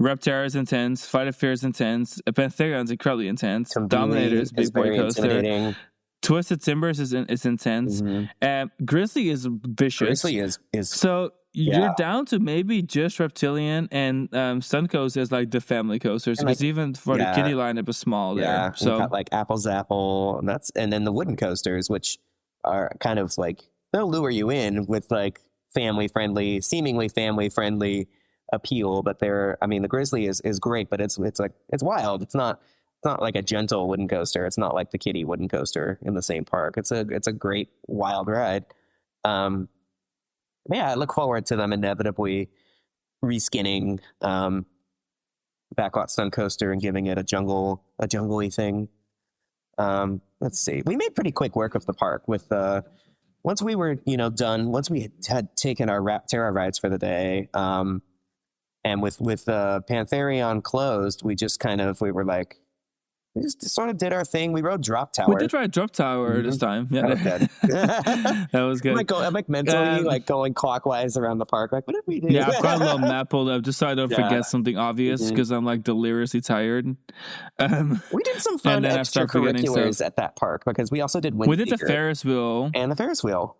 Repterra is intense. Flight of Fear is intense. Pantheria is incredibly intense. Dominator is Big Boy Coaster. Twisted Timbers is intense. Mm-hmm. Grizzly is vicious. Grizzly is so. You're down to maybe just Reptilian and Stunt Coaster is like the family coasters because even for the kiddie lineup is small there. So got like Apple's Apple, and then the wooden coasters, which are kind of like they'll lure you in with like seemingly family friendly appeal. But the Grizzly is great, but it's wild. It's not like a gentle wooden coaster. It's not like the kiddie wooden coaster in the same park. It's a great wild ride. I look forward to them inevitably reskinning Backlot Stunt Coaster and giving it a jungle-y thing. Let's see. We made pretty quick work of the park with once we were done. Once we had taken our Rapterra rides for the day, and with Pantherion closed, we just we were like. We just sort of did our thing. We rode Drop Tower. We did ride Drop Tower this time. Yeah, that was good. I'm like mentally going clockwise around the park. Like, what did we do? Yeah, I've got a little map pulled up just so I don't forget something obvious because I'm like deliriously tired. We did some fun extracurriculars at that park because we also did Windseeker. We did the Ferris wheel. And the Ferris wheel.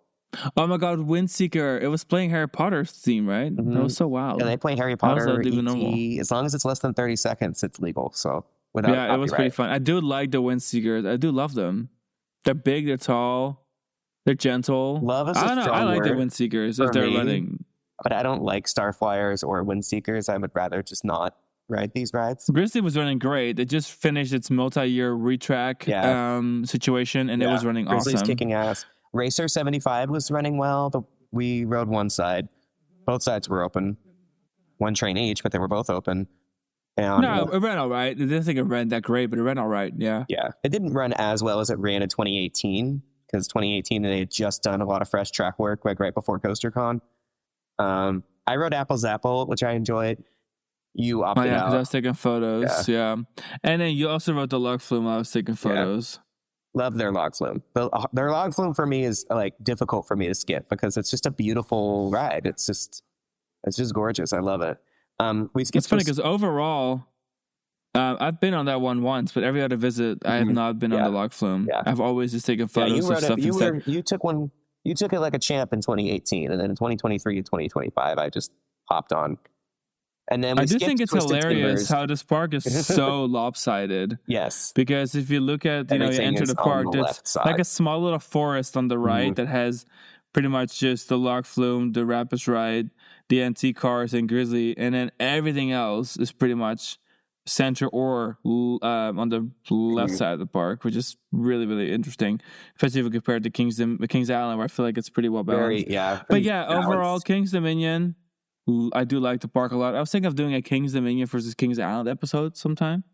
Oh my God, Windseeker. It was playing Harry Potter's theme, right? Mm-hmm. That was so wild. Yeah, they play Harry Potter, E.T. As long as it's less than 30 seconds, it's legal. So. It was pretty fun. I do like the Windseekers. I do love them. They're big, they're tall, they're gentle. Love is I like the Windseekers if they're running. But I don't like Starflyers or Windseekers. I would rather just not ride these rides. Grizzly was running great. It just finished its multi-year retrack situation, and it was running Grizzly's awesome. Kicking ass. Racer 75 was running well. We rode one side. Both sides were open. One train each, but they were both open. No, it ran all right. I didn't think it ran that great, but it ran all right, yeah. Yeah, it didn't run as well as it ran in 2018, because 2018 they had just done a lot of fresh track work right before CoasterCon. I rode Apple's Apple, which I enjoyed. You opted out. Because I was taking photos, yeah. And then you also rode the log flume while I was taking photos. Yeah. Love their log flume. Their log flume for me is like difficult for me to skip because it's just a beautiful ride. It's just gorgeous. I love it. It's funny because overall, I've been on that one once, but every other visit, I have not been on the log flume. Yeah. I've always just taken photos of stuff instead. You took it like a champ in 2018, and then in 2023 and 2025, I just hopped on. And then I do think it's hilarious how this park is so lopsided. Yes. Because if you look at, you enter the park, there's like a small little forest on the right that has pretty much just the Loch Flume, the Rapids Ride, the antique cars, and Grizzly. And then everything else is pretty much center or on the left side of the park, which is really, really interesting, especially if you compare it to Kings Island, where I feel like it's pretty well balanced. But yeah, overall, Kings Dominion, I do like the park a lot. I was thinking of doing a Kings Dominion versus Kings Island episode sometime.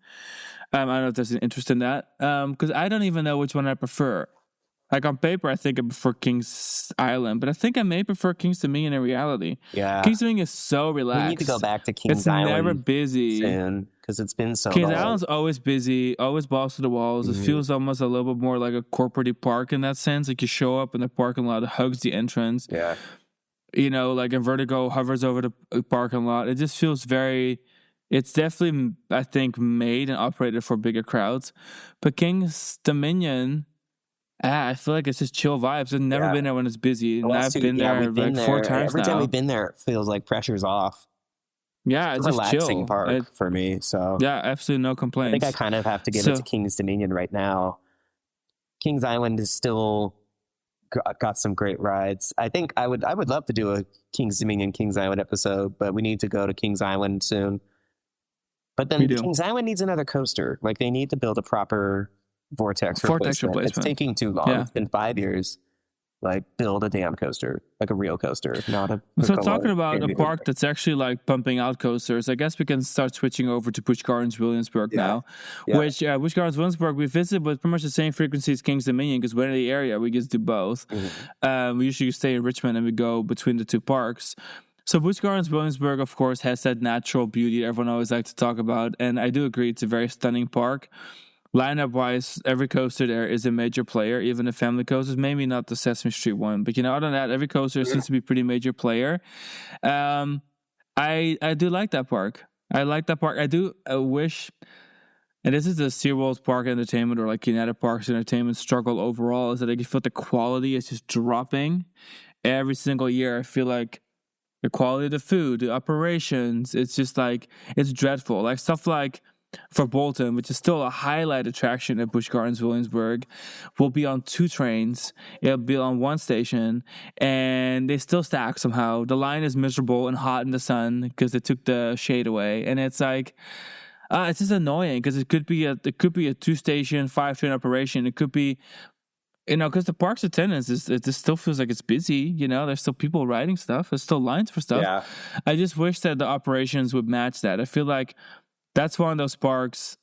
I don't know if there's an interest in that, because I don't even know which one I prefer. Like on paper, I think I prefer Kings Island, but I think I may prefer Kings Dominion in reality. Yeah, Kings Dominion is so relaxed. We need to go back to Kings Island. It's never busy because it's been so Kings long. Island's always busy, always balls to the walls. It feels almost a little bit more like a corporate park in that sense. Like you show up in the parking lot, it hugs the entrance. Yeah, like a Vertigo hovers over the parking lot. It just feels very. It's definitely, I think, made and operated for bigger crowds. But Kings Dominion, I feel like it's just chill vibes. I've never been there when it's busy. And I've been there like 4 times Every now. time we've been there, it feels like pressure's off. Yeah, it's a just relaxing chill. park for me. So yeah, absolutely no complaints. I think I kind of have to give it to Kings Dominion right now. Kings Island is still got some great rides. I think I would love to do a Kings Dominion, Kings Island episode, but we need to go to Kings Island soon. But then Kings Island needs another coaster. Like they need to build a proper vortex replacement. It's taking too long. It's been 5 years. Like build a damn coaster, like a real coaster, not a. So talking about a park that's actually like pumping out coasters, I guess we can start switching over to Busch Gardens Williamsburg now. Yeah. Which Busch Gardens Williamsburg we visit with pretty much the same frequency as Kings Dominion because we're in the area. We just do both. We usually stay in Richmond and we go between the two parks. So Busch Gardens Williamsburg, of course, has that natural beauty everyone always likes to talk about, and I do agree it's a very stunning park. Lineup-wise, every coaster there is a major player, even the family coasters. Maybe not the Sesame Street one, but other than that, every coaster seems to be pretty major player. I do like that park. I like that park. I wish, and this is the SeaWorld Park Entertainment or like United Parks Entertainment struggle overall, is that I feel the quality is just dropping every single year. I feel like the quality of the food, the operations, it's just like, it's dreadful. Like stuff like for Bolton, which is still a highlight attraction at Busch Gardens Williamsburg, will be on 2 trains. It'll be on 1 station, and they still stack somehow. The line is miserable and hot in the sun because they took the shade away, and it's like it's just annoying because it could be a 2-station, 5-train operation. It could be. Because the park's attendance it just still feels like it's busy. There's still people riding stuff. There's still lines for stuff. Yeah. I just wish that the operations would match that. I feel like that's one of those parks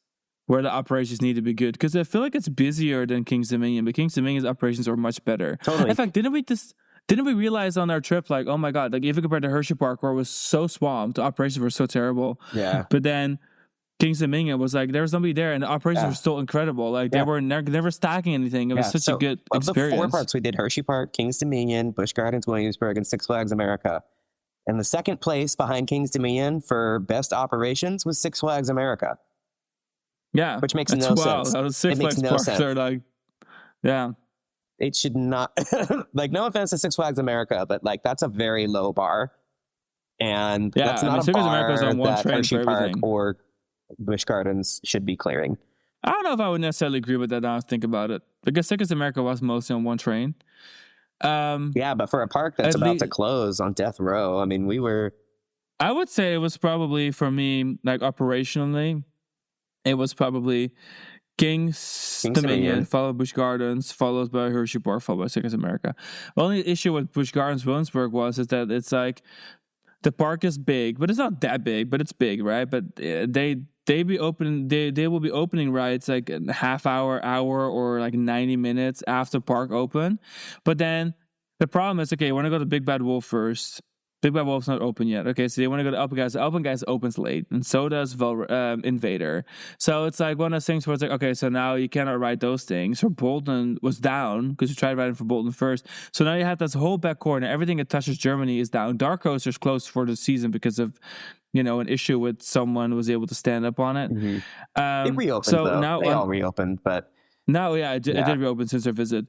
where the operations need to be good because I feel like it's busier than Kings Dominion, but Kings Dominion's operations are much better. Totally. In fact, didn't we realize on our trip, like, oh my God, like if you compare to Hershey Park where it was so swamped, the operations were so terrible. Yeah. But then Kings Dominion was like, there was nobody there and the operations were still incredible. Like they were never stacking anything. It was such a good experience. Of the 4 parks we did, Hershey Park, Kings Dominion, Busch Gardens Williamsburg, and Six Flags America. And the second place behind Kings Dominion for best operations was Six Flags America. Yeah. Which makes no sense. That was Six Flags parks are like, yeah. It should not, like, no offense to Six Flags America, but like, that's a very low bar. And that's not a bar that Hershey Park or Busch Gardens should be clearing. I don't know if I would necessarily agree with that now I think about it. Because Six America was mostly on 1 train. But for a park that's about to close on death row, I mean, I would say it was probably, for me, like operationally, it was probably Kings Dominion, followed by Busch Gardens, followed by Hershey Park, followed by Six America. The only issue with Busch Gardens Williamsburg is that it's like, the park is big, but it's not that big, but it's big, right? But they will be opening rides like a half hour, or like 90 minutes after park open. But then the problem is, okay, you want to go to Big Bad Wolf first. Big Bad Wolf's not open yet. Okay, so they want to go to Alpen Guys. Alpen Guys opens late, and so does Invader. So it's like one of those things where it's like, okay, so now you cannot ride those things. So Bolton was down because you tried riding for Bolton first. So now you have this whole back corner. Everything that touches Germany is down. Dark Coaster's closed for the season because of an issue with someone who was able to stand up on it. It reopened, though. Now they all reopened, but. No, it did reopen since our visit.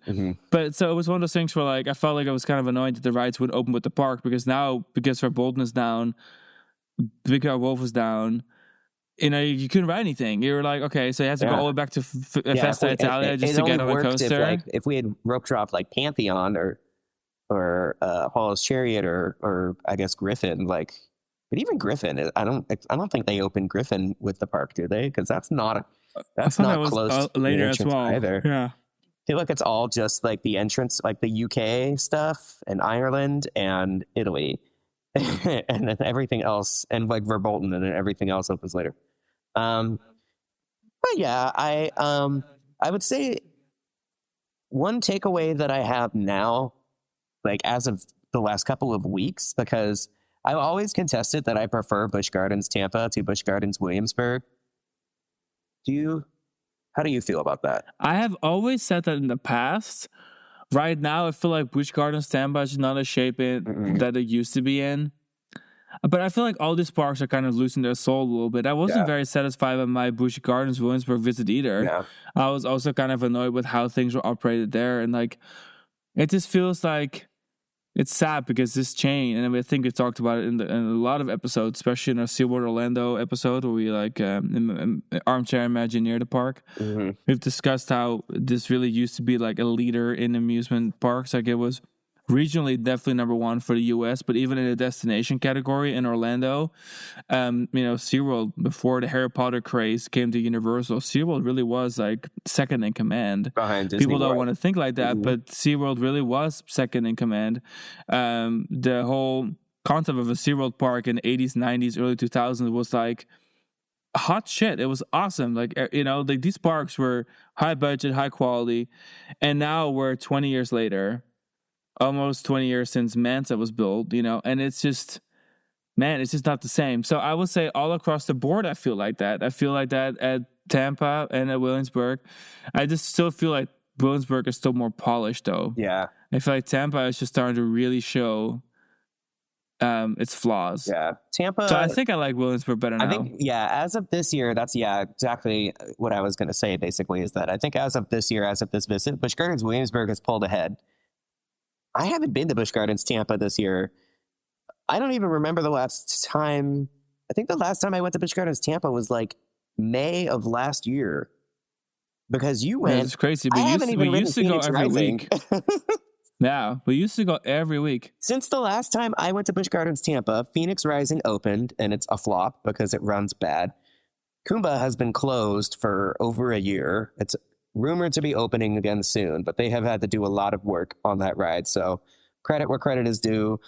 But so it was one of those things where like I felt like I was kind of annoyed that the rides would open with the park because for Bolton is down, Big Bad Wolf was down, you couldn't ride anything. You were like, okay, so you had to go all the way back to Festa Italia just to get on the coaster. If we had rope drop like Pantheon or Hall's Chariot or I guess Griffin, like, but even Griffin, I don't think they open Griffin with the park, do they? Because that's not close later as well either. Yeah, I feel like it's all just like the entrance, like the UK stuff and Ireland and Italy, and then everything else, and like Verbolten, and then everything else opens later. But yeah, I would say one takeaway that I have now, like as of the last couple of weeks, because I've always contested that I prefer Busch Gardens Tampa to Busch Gardens Williamsburg. How do you feel about that? I have always said that in the past. Right now, I feel like Busch Gardens Tampa is not a shape that it used to be in. But I feel like all these parks are kind of losing their soul a little bit. I wasn't very satisfied with my Busch Gardens Williamsburg visit either. Yeah. I was also kind of annoyed with how things were operated there. And like, it just feels like it's sad because this chain, and I think we talked about it in a lot of episodes, especially in our SeaWorld Orlando episode where we like armchair Imagineer the park. Mm-hmm. We've discussed how this really used to be like a leader in amusement parks. Like it was regionally definitely number one for the US, but even in the destination category in Orlando, SeaWorld, before the Harry Potter craze came to Universal, SeaWorld really was like second in command. Behind Disney People don't World. want to think like that, but SeaWorld really was second in command. The whole concept of a SeaWorld park in the 80s, 90s, early 2000s was like hot shit. It was awesome. Like, like these parks were high budget, high quality, and now we're 20 years later, almost 20 years since Mansa was built, and it's just, man, it's just not the same. So I would say all across the board, I feel like that. I feel like that at Tampa and at Williamsburg. I just still feel like Williamsburg is still more polished, though. Yeah. I feel like Tampa is just starting to really show its flaws. Yeah. Tampa. So I think I like Williamsburg better now. I think, as of this year, that's exactly what I was going to say, basically, is that I think as of this year, as of this visit, Busch Gardens Williamsburg has pulled ahead. I haven't been to Busch Gardens Tampa this year. I don't even remember the last time. I think the last time I went to Busch Gardens Tampa was like May of last year. Because you went. It's crazy. I haven't even been to Phoenix go every Rising. week. Yeah, we used to go every week. Since the last time I went to Busch Gardens Tampa, Phoenix Rising opened, and it's a flop because it runs bad. Kumba has been closed for over a year. It's rumored to be opening again soon, but they have had to do a lot of work on that ride. So credit where credit is due.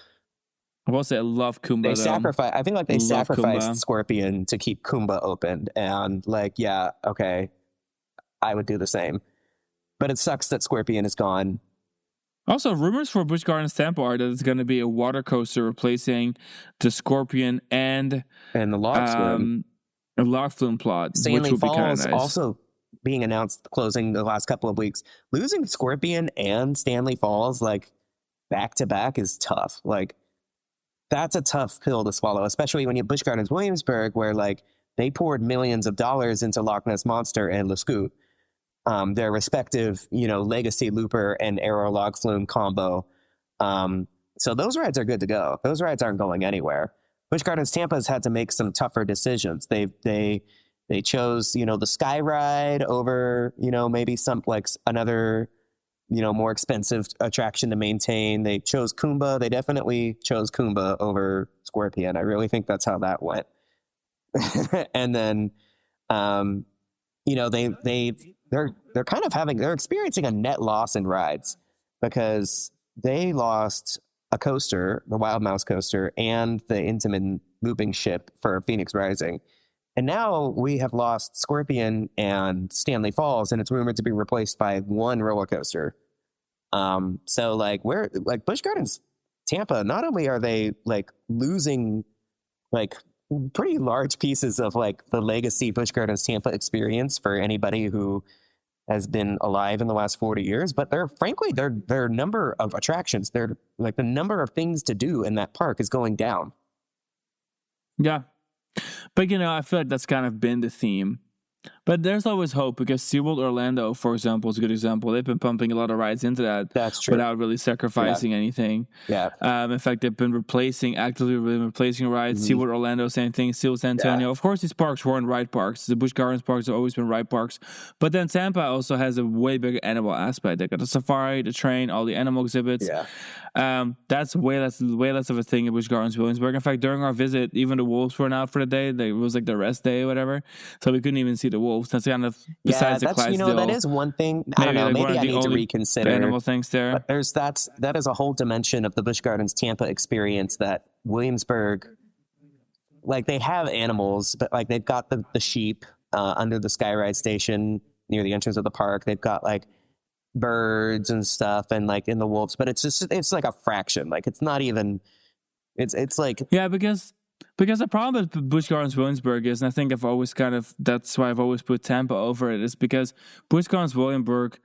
I will say I love Kumba. I think like they sacrificed Kumba. Scorpion to keep Kumba open, and like, yeah, okay, I would do the same. But it sucks that Scorpion is gone. Also, rumors for Busch Gardens Tampa are that it's going to be a water coaster replacing the Scorpion and the log flume. A log flume plot, Stanley which would be kind Falls of nice. Also being announced closing the last couple of weeks. Losing Scorpion and Stanley Falls like back to back is tough. Like that's a tough pill to swallow, especially when you have Busch Gardens Williamsburg, where like they poured millions of dollars into Loch Ness Monster and Le Scoot, their respective, Legacy Looper and Aero Log Flume combo. So those rides are good to go. Those rides aren't going anywhere. Busch Gardens Tampa has had to make some tougher decisions. They chose, the Sky Ride over, maybe some like another, more expensive attraction to maintain. They chose Kumba. They definitely chose Kumba over Scorpion. I really think that's how that went. And then, they're kind of they're experiencing a net loss in rides because they lost a coaster, the Wild Mouse coaster, and the Intamin looping ship for Phoenix Rising. And now we have lost Scorpion and Stanley Falls, and it's rumored to be replaced by one roller coaster. So like Busch Gardens Tampa, not only are they like losing like pretty large pieces of like the legacy Busch Gardens Tampa experience for anybody who has been alive in the last 40 years, but their number of attractions, they're like the number of things to do in that park is going down. Yeah. But, I feel like that's kind of been the theme But there's always hope because SeaWorld Orlando, for example, is a good example. They've been pumping a lot of rides into that. That's true. Without really sacrificing anything. Yeah. In fact, they've been actively replacing rides. SeaWorld Orlando, same thing. SeaWorld San Antonio. Of course, these parks weren't ride parks. The Busch Gardens parks have always been ride parks. But then Tampa also has a way bigger animal aspect. They got the safari, the train, all the animal exhibits. Yeah. That's way less of a thing at Busch Gardens Williamsburg. In fact, during our visit, even the wolves weren't out for the day. It was like the rest day or whatever. So we couldn't even see the wolves. That's kind of besides the Clydesdale. That is one thing. I don't know. Maybe I need to reconsider animal things there. But that is a whole dimension of the Busch Gardens Tampa experience that Williamsburg, like they have animals, but like they've got the sheep under the Skyride station near the entrance of the park. They've got like birds and stuff, and like in the wolves, but it's like a fraction. Like it's not even. It's like Because the problem with Busch Gardens Williamsburg is, and I think that's why I've always put Tampa over it, is because Busch Gardens Williamsburg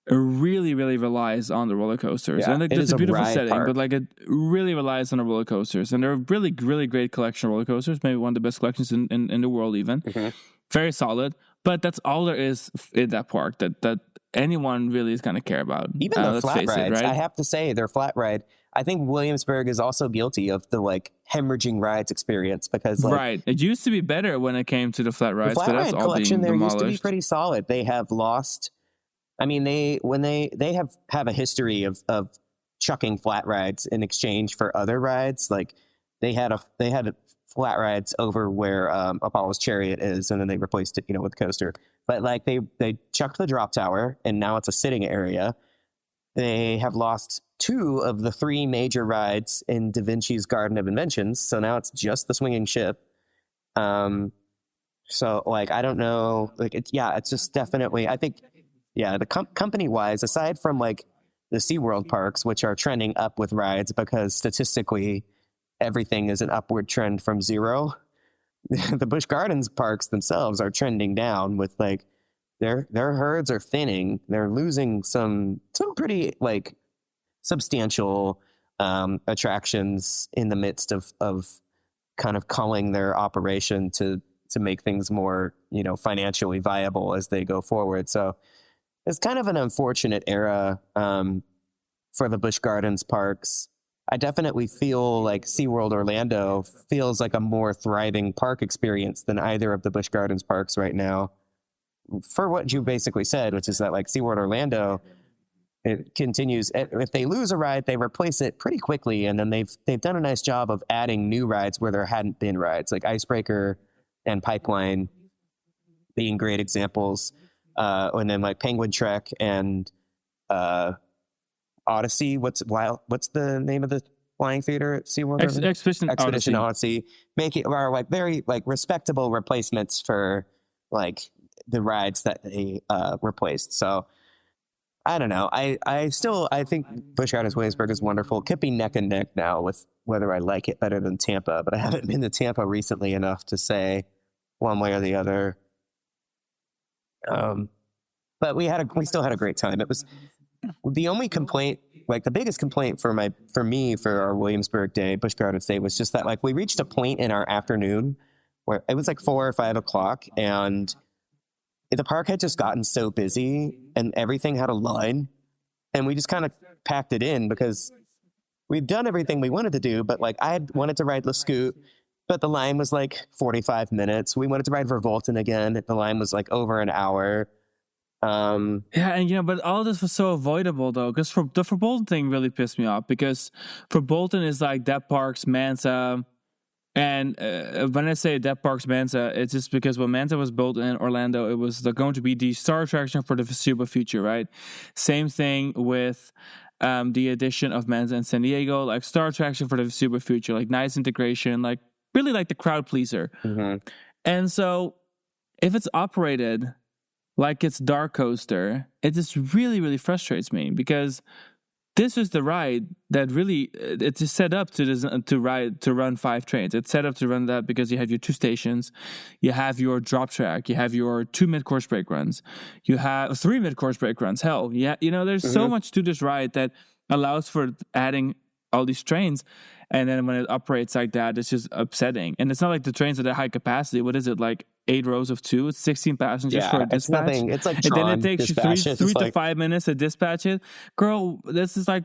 really, really relies on the roller coasters. Yeah, and it's a beautiful setting, but like it really relies on the roller coasters. And they're a really, really great collection of roller coasters, maybe one of the best collections in the world even. Mm-hmm. Very solid. But that's all there is in that park that anyone really is going to care about. Even the flat rides, right? I have to say, their flat ride, I think Williamsburg is also guilty of the like hemorrhaging rides experience because right, it used to be better when it came to the flat rides. The flat ride collection there used to be pretty solid. They have lost. I mean, they have a history of chucking flat rides in exchange for other rides. Like they had flat rides over where Apollo's Chariot is, and then they replaced it, with coaster. But like they chucked the drop tower, and now it's a sitting area. They have lost 2 of the 3 major rides in Da Vinci's Garden of Inventions, so now it's just the swinging ship. So like I don't know, like it's just definitely, I think, the company wise, aside from like the SeaWorld parks, which are trending up with rides because statistically everything is an upward trend from 0. The Busch Gardens parks themselves are trending down with like their herds are thinning. They're losing some pretty like substantial attractions in the midst of kind of culling their operation to make things more, financially viable as they go forward. So it's kind of an unfortunate era for the Busch Gardens parks. I definitely feel like SeaWorld Orlando feels like a more thriving park experience than either of the Busch Gardens parks right now. For what you basically said, which is that like SeaWorld Orlando, it continues. If they lose a ride, they replace it pretty quickly, and then they've done a nice job of adding new rides where there hadn't been rides, like Icebreaker and Pipeline being great examples. And then like Penguin Trek and Odyssey. What's the name of the flying theater at SeaWorld? Expedition Odyssey. Are like very like respectable replacements for like the rides that they replaced. So I don't know. I think Busch Gardens Williamsburg is wonderful. It could be neck and neck now with whether I like it better than Tampa, but I haven't been to Tampa recently enough to say one way or the other. But we still had a great time. It was the only complaint, like the biggest complaint for our Williamsburg day, Busch Gardens day, was just that like we reached a point in our afternoon where it was like 4 or 5 o'clock, and the park had just gotten so busy and everything had a line, and we just kind of packed it in because we'd done everything we wanted to do. But like I wanted to ride La Scoot, but the line was like 45 minutes. We wanted to ride Vervolten again. The line was like over an hour. But all this was so avoidable though, because the Verbolten thing really pissed me off, because Verbolten is like that park's Mansa. And when I say that park's Mansa, it's just because when Mansa was built in Orlando, it was going to be the star attraction for the foreseeable future, right? Same thing with the addition of Mansa in San Diego, like star attraction for the foreseeable future, like nice integration, like really like the crowd pleaser. Mm-hmm. And so if it's operated like it's Dark Coaster, it just really, really frustrates me, because this is the ride that really, it's set up to run 5 trains. It's set up to run that because you have your 2 stations, you have your drop track, you have your 2 mid-course break runs, you have 3 mid-course break runs. Hell, yeah, there's so much to this ride that allows for adding all these trains, and then when it operates like that, it's just upsetting. And it's not like the trains are at high capacity. What is it, like 8 rows of 2? It's 16 passengers for a dispatch. It's nothing. It's like and Tron then it takes you three to 5 minutes to dispatch it. Girl, this is like,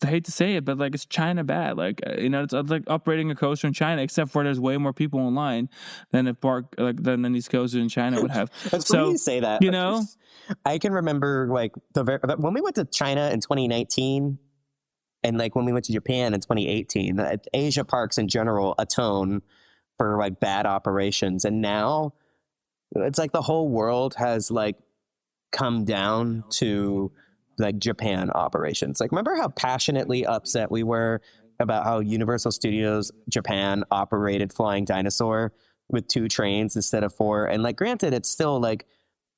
I hate to say it, but like it's China bad. Like it's like operating a coaster in China, except for there's way more people in line than a park than these coasters in China would have. It's funny you say that. I can remember like when we went to China in 2019, and like when we went to Japan in 2018. Asia parks in general atone for like bad operations, and now it's like the whole world has like come down to like Japan operations. Like, remember how passionately upset we were about how Universal Studios Japan operated Flying Dinosaur with 2 trains instead of 4? And like, granted, it's still like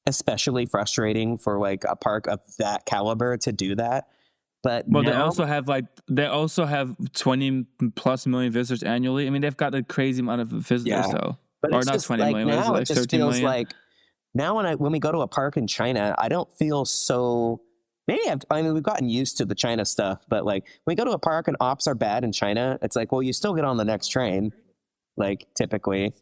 especially frustrating for like a park of that caliber to do that. But they also have 20 plus million visitors annually. I mean, they've got a crazy amount of visitors though. But or not 20 million, now like it just 13 feels million. like now when we go to a park in China, I don't feel so. We've gotten used to the China stuff, but like when we go to a park and ops are bad in China, it's like, well, you still get on the next train. Like typically,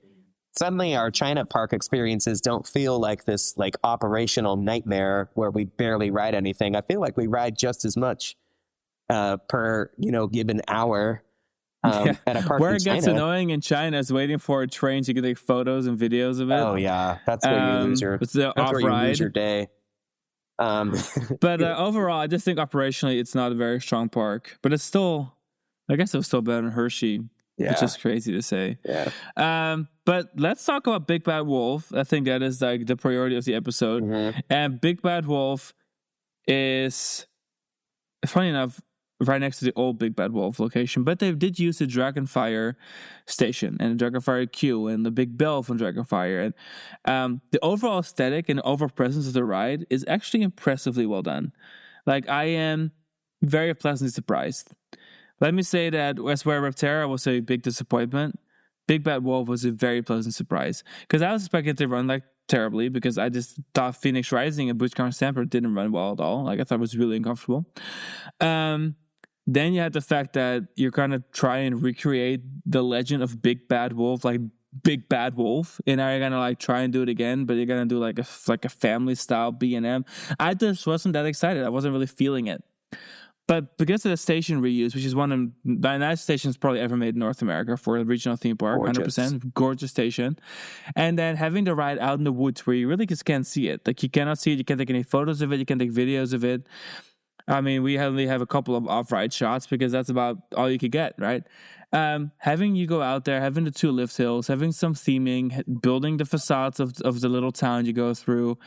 suddenly our China park experiences don't feel like this like operational nightmare where we barely ride anything. I feel like we ride just as much per given hour. At a park where in it gets China. Annoying in China is waiting for a train so you can take photos and videos of it. Oh yeah, that's where you lose your day. But overall, I just think operationally it's not a very strong park. But it's still, I guess it was still better than Hershey, which is crazy to say. Yeah. But let's talk about Big Bad Wolf. I think that is like the priority of the episode. Mm-hmm. And Big Bad Wolf is, funny enough, right next to the old Big Bad Wolf location, but they did use the Dragonfire station and the Dragonfire queue and the big bell from Dragonfire, and the overall aesthetic and overall presence of the ride is actually impressively well done. Like, I am very pleasantly surprised. Let me say that as where Reptera was a big disappointment, Big Bad Wolf was a very pleasant surprise, because I was expecting it to run like terribly, because I just thought Phoenix Rising and Busch Stamper didn't run well at all. Like, I thought it was really uncomfortable. Then you had the fact that you're going to try and recreate the legend of Big Bad Wolf, like Big Bad Wolf, and now you're going to like try and do it again, but you're going to do like a family style B&M. I just wasn't that excited. I wasn't really feeling it. But because of the station reuse, which is one of the nicest stations probably ever made in North America for a regional theme park, gorgeous. 100%, gorgeous station. And then having the ride out in the woods where you really just can't see it. Like, you cannot see it, you can't take any photos of it, you can't take videos of it. I mean, we only have a couple of off-ride shots because that's about all you could get, right? Having you go out there, having the 2 lift hills, having some theming, building the facades of the little town you go through,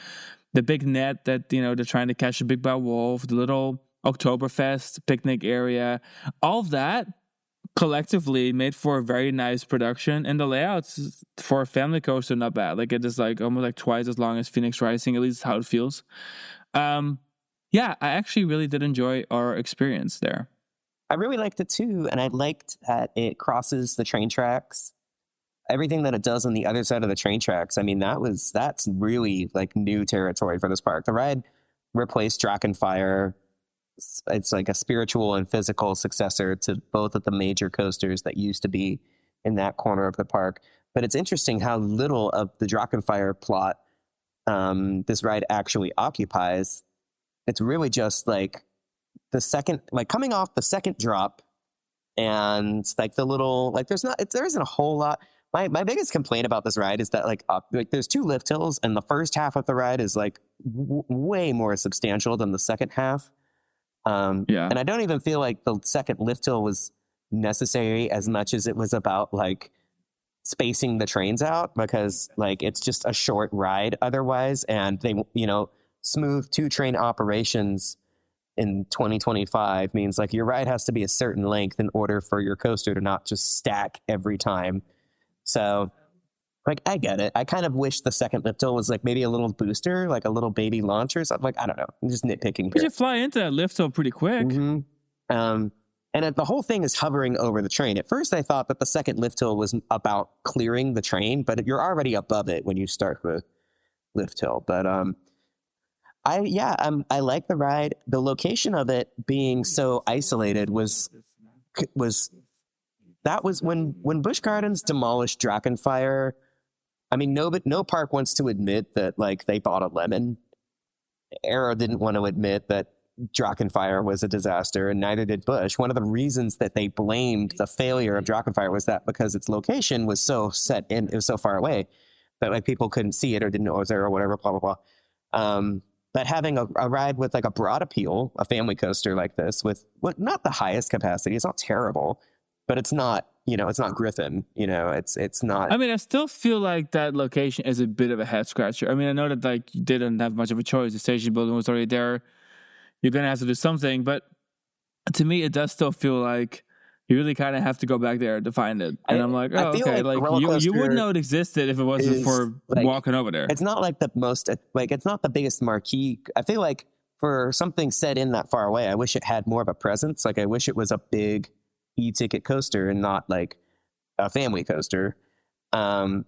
the big net that, they're trying to catch a big bad wolf, the little Oktoberfest picnic area, all of that collectively made for a very nice production, and the layouts for a family coaster not bad. Like, it is like almost like twice as long as Phoenix Rising, at least how it feels. Yeah, I actually really did enjoy our experience there. I really liked it too, and I liked that it crosses the train tracks. Everything that it does on the other side of the train tracks, I mean, that's really like new territory for this park. The ride replaced Dragonfire. It's like a spiritual and physical successor to both of the major coasters that used to be in that corner of the park. But it's interesting how little of the Dragonfire plot this ride actually occupies. It's really just like the second, like coming off the second drop, and like the little, like there isn't a whole lot. My biggest complaint about this ride is that like there's 2 lift hills, and the first half of the ride is like way more substantial than the second half. And I don't even feel like the second lift hill was necessary as much as it was about like spacing the trains out, because like it's just a short ride otherwise, and they smooth 2 train operations in 2025 means like your ride has to be a certain length in order for your coaster to not just stack every time. So like, I get it. I kind of wish the second lift hill was like maybe a little booster, like a little baby launch or something. Like, I don't know. I'm just nitpicking. But you fly into that lift hill pretty quick. Mm-hmm. And the whole thing is hovering over the train. At first, I thought that the second lift hill was about clearing the train, but you're already above it when you start the lift hill. But I like the ride. The location of it being so isolated was when Busch Gardens demolished Drakenfire. I mean, no park wants to admit that like they bought a lemon. Arrow didn't want to admit that Drakenfire was a disaster, and neither did Busch. One of the reasons that they blamed the failure of Drakenfire was that because its location was so set in, it was so far away that like people couldn't see it or didn't know it was there or whatever, blah blah blah. But having a ride with like a broad appeal, a family coaster like this with not the highest capacity, it's not terrible, but it's not, it's not Griffin, it's not. I mean, I still feel like that location is a bit of a head scratcher. I mean, I know that like you didn't have much of a choice. The station building was already there. You're going to have to do something, but to me, it does still feel like you really kind of have to go back there to find it. And I'm like, oh, okay. Like you wouldn't know it existed if it wasn't for like, walking over there. It's not like the most, like, it's not the biggest marquee. I feel like for something set in that far away, I wish it had more of a presence. Like, I wish it was a big e-ticket coaster and not like a family coaster. But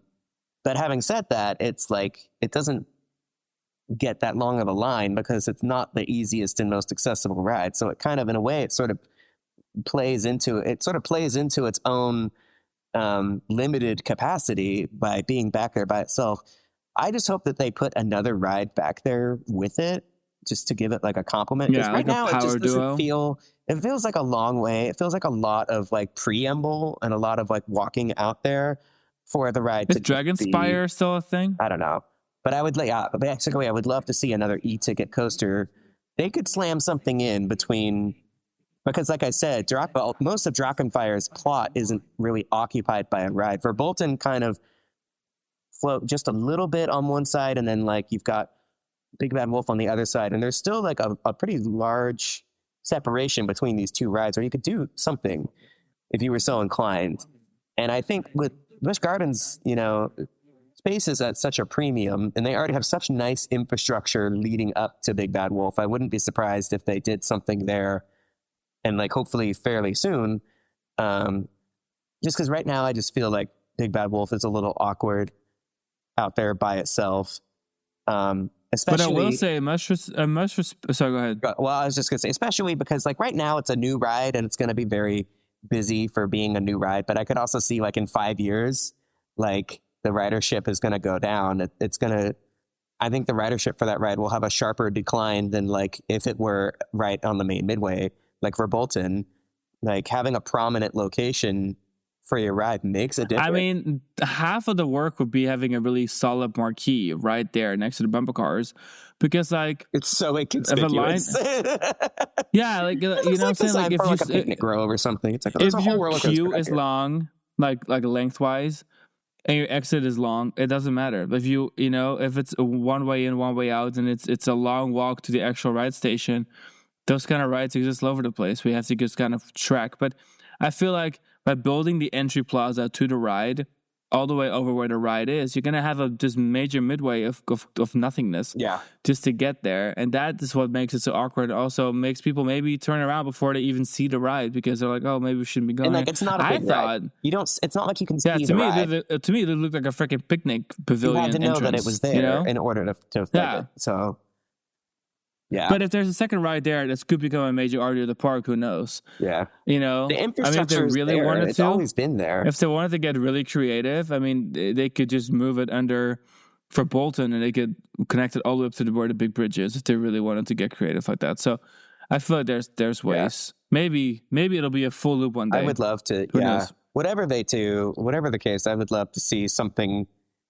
having said that, it's like, it doesn't get that long of a line because it's not the easiest and most accessible ride. So it kind of, in a way, it sort of plays into its own limited capacity by being back there by itself. I just hope that they put another ride back there with it just to give it like a compliment. Yeah, right like now a power it just doesn't duo. it feels like a long way. It feels like a lot of like preamble and a lot of like walking out there for the ride. Is Dragonspire still a thing? I don't know. But I would basically I would love to see another e-ticket coaster. They could slam something in between, because like I said, most of Drakenfire's plot isn't really occupied by a ride. Verbolten kind of float just a little bit on one side, and then like you've got Big Bad Wolf on the other side, and there's still like a pretty large separation between these two rides, or you could do something if you were so inclined. And I think with Busch Gardens, space is at such a premium, and they already have such nice infrastructure leading up to Big Bad Wolf. I wouldn't be surprised if they did something there, and like hopefully fairly soon. Just because right now I just feel like Big Bad Wolf is a little awkward out there by itself. Especially, but I will say, sorry, go ahead. Well, I was just gonna say, especially because like right now it's a new ride and it's going to be very busy for being a new ride. But I could also see like in 5 years, like, the ridership is going to go down. I think the ridership for that ride will have a sharper decline than like if it were right on the main midway, like Verbolten. Like having a prominent location for your ride makes a difference. I mean, half of the work would be having a really solid right there next to the bumper cars, because like it's so inconspicuous. Yeah, like what I'm saying, like if you a picnic grove or something, it's like if your queue is long, like lengthwise, and your exit is long, it doesn't matter. If if it's a one way in, one way out, and it's a long walk to the actual ride station, those kind of rides exist all over the place. We have to just kind of track. But I feel like by building the entry plaza to the ride all the way over where the ride is, you're gonna have this major midway of nothingness. Yeah. Just to get there, and that is what makes it so awkward. Also makes people maybe turn around before they even see the ride, because they're like, oh, maybe we shouldn't be going. And like, it's not a big ride. It's not like you can see the ride. To me, it looked like a freaking picnic pavilion. You had to know that it was there in order to fit it. So. Yeah. But if there's a second ride there, this could become a major artery of the park. Who knows? Yeah. The infrastructure is really there. It's always been there. If they wanted to get really creative, I mean, they could just move it under for Bolton, and they could connect it all the way up to where the big bridge is if they really wanted to get creative like that. So I feel like there's ways. Yeah. Maybe it'll be a full loop one day. I would love to. Who knows? Whatever they do, whatever the case, I would love to see something.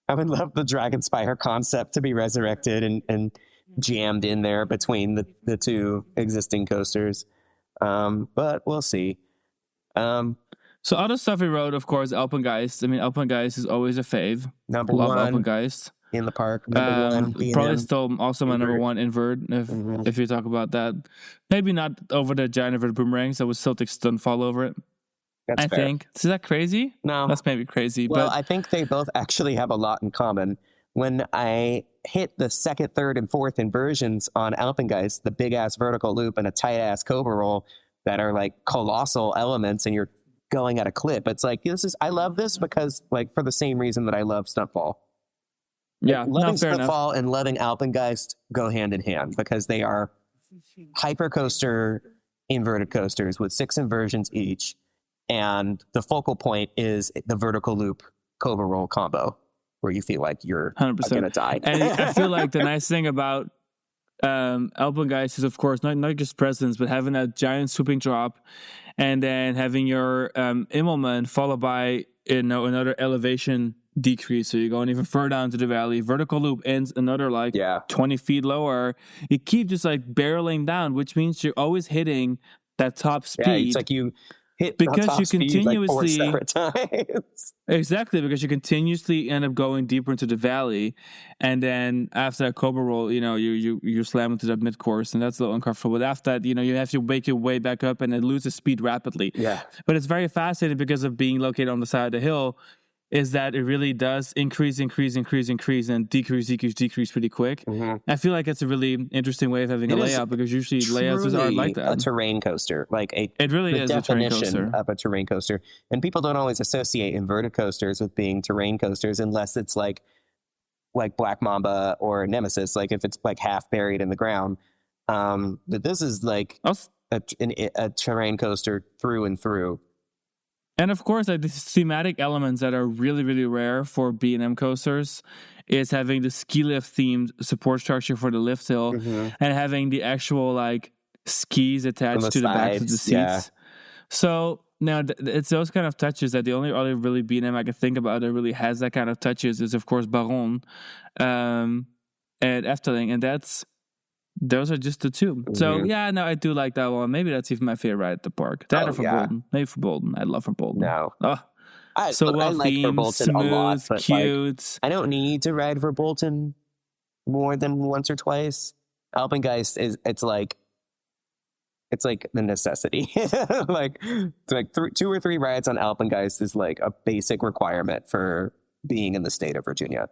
I would love the Dragonspire concept to be resurrected and jammed in there between the two existing coasters. But we'll see. So other stuff we wrote, of course, Alpengeist. I mean, Alpengeist is always a fave. Love one Alpengeist in the park. Number one, probably still also my number one invert. If you talk about that, maybe not over the giant invert boomerangs. I would still take Stunfall over it. That's fair. Think. Is that crazy? No, that's maybe crazy. Well, but I think they both actually have a lot in common. When I hit the second, third, and fourth inversions on Alpengeist, the big ass vertical loop and a tight ass cobra roll that are like colossal elements, and you're going at a clip. It's like, I love this because, like, for the same reason that I love Stuntfall. Yeah, loving fair enough. Spitfall and loving Alpengeist go hand in hand because they are hypercoaster inverted coasters with 6 inversions each, and the focal point is the vertical loop Cobra Roll combo, where you feel like you're 100%. gonna die. And I feel like the nice thing about Alpengeist is, of course, not just presence, but having that giant swooping drop, and then having your Immelman followed by another elevation decrease, so you're going even further down to the valley. Vertical loop ends another 20 feet lower. You keep just barreling down, which means you're always hitting that top speed. Yeah, it's like you hit because you continuously speed 4 separate times. Exactly, because you continuously end up going deeper into the valley, and then after that Cobra Roll, you slam into that mid course, and that's a little uncomfortable. But after that, you have to make your way back up, and it loses speed rapidly. Yeah, but it's very fascinating because of being located on the side of the hill. Is that it really does increase, and decrease pretty quick. Mm-hmm. I feel like it's a really interesting way of having a layout, because usually layouts aren't like that. A terrain coaster, it really is a terrain coaster. Of a terrain coaster, and people don't always associate inverted coasters with being terrain coasters unless it's like Black Mamba or Nemesis, like if it's half buried in the ground. But this is a terrain coaster through and through. And of course, the thematic elements that are really, really rare for B&M coasters is having the ski lift themed support structure for the lift hill, and having the actual skis attached to the backs of the seats. Yeah. So now it's those kind of touches that the only other really B&M I can think about that really has that kind of touches is, of course, Baron and Efteling, and those are just the two. Mm-hmm. So, I do like that one. Maybe that's even my favorite ride at the park. That or for Bolton. Maybe for Bolton. I love for Bolton. No. I like for Bolton smooth, a lot, but cute. I don't need to ride for Bolton more than once or twice. Alpengeist it's like the necessity. It's 2 or 3 rides on Alpengeist is a basic requirement for being in the state of Virginia.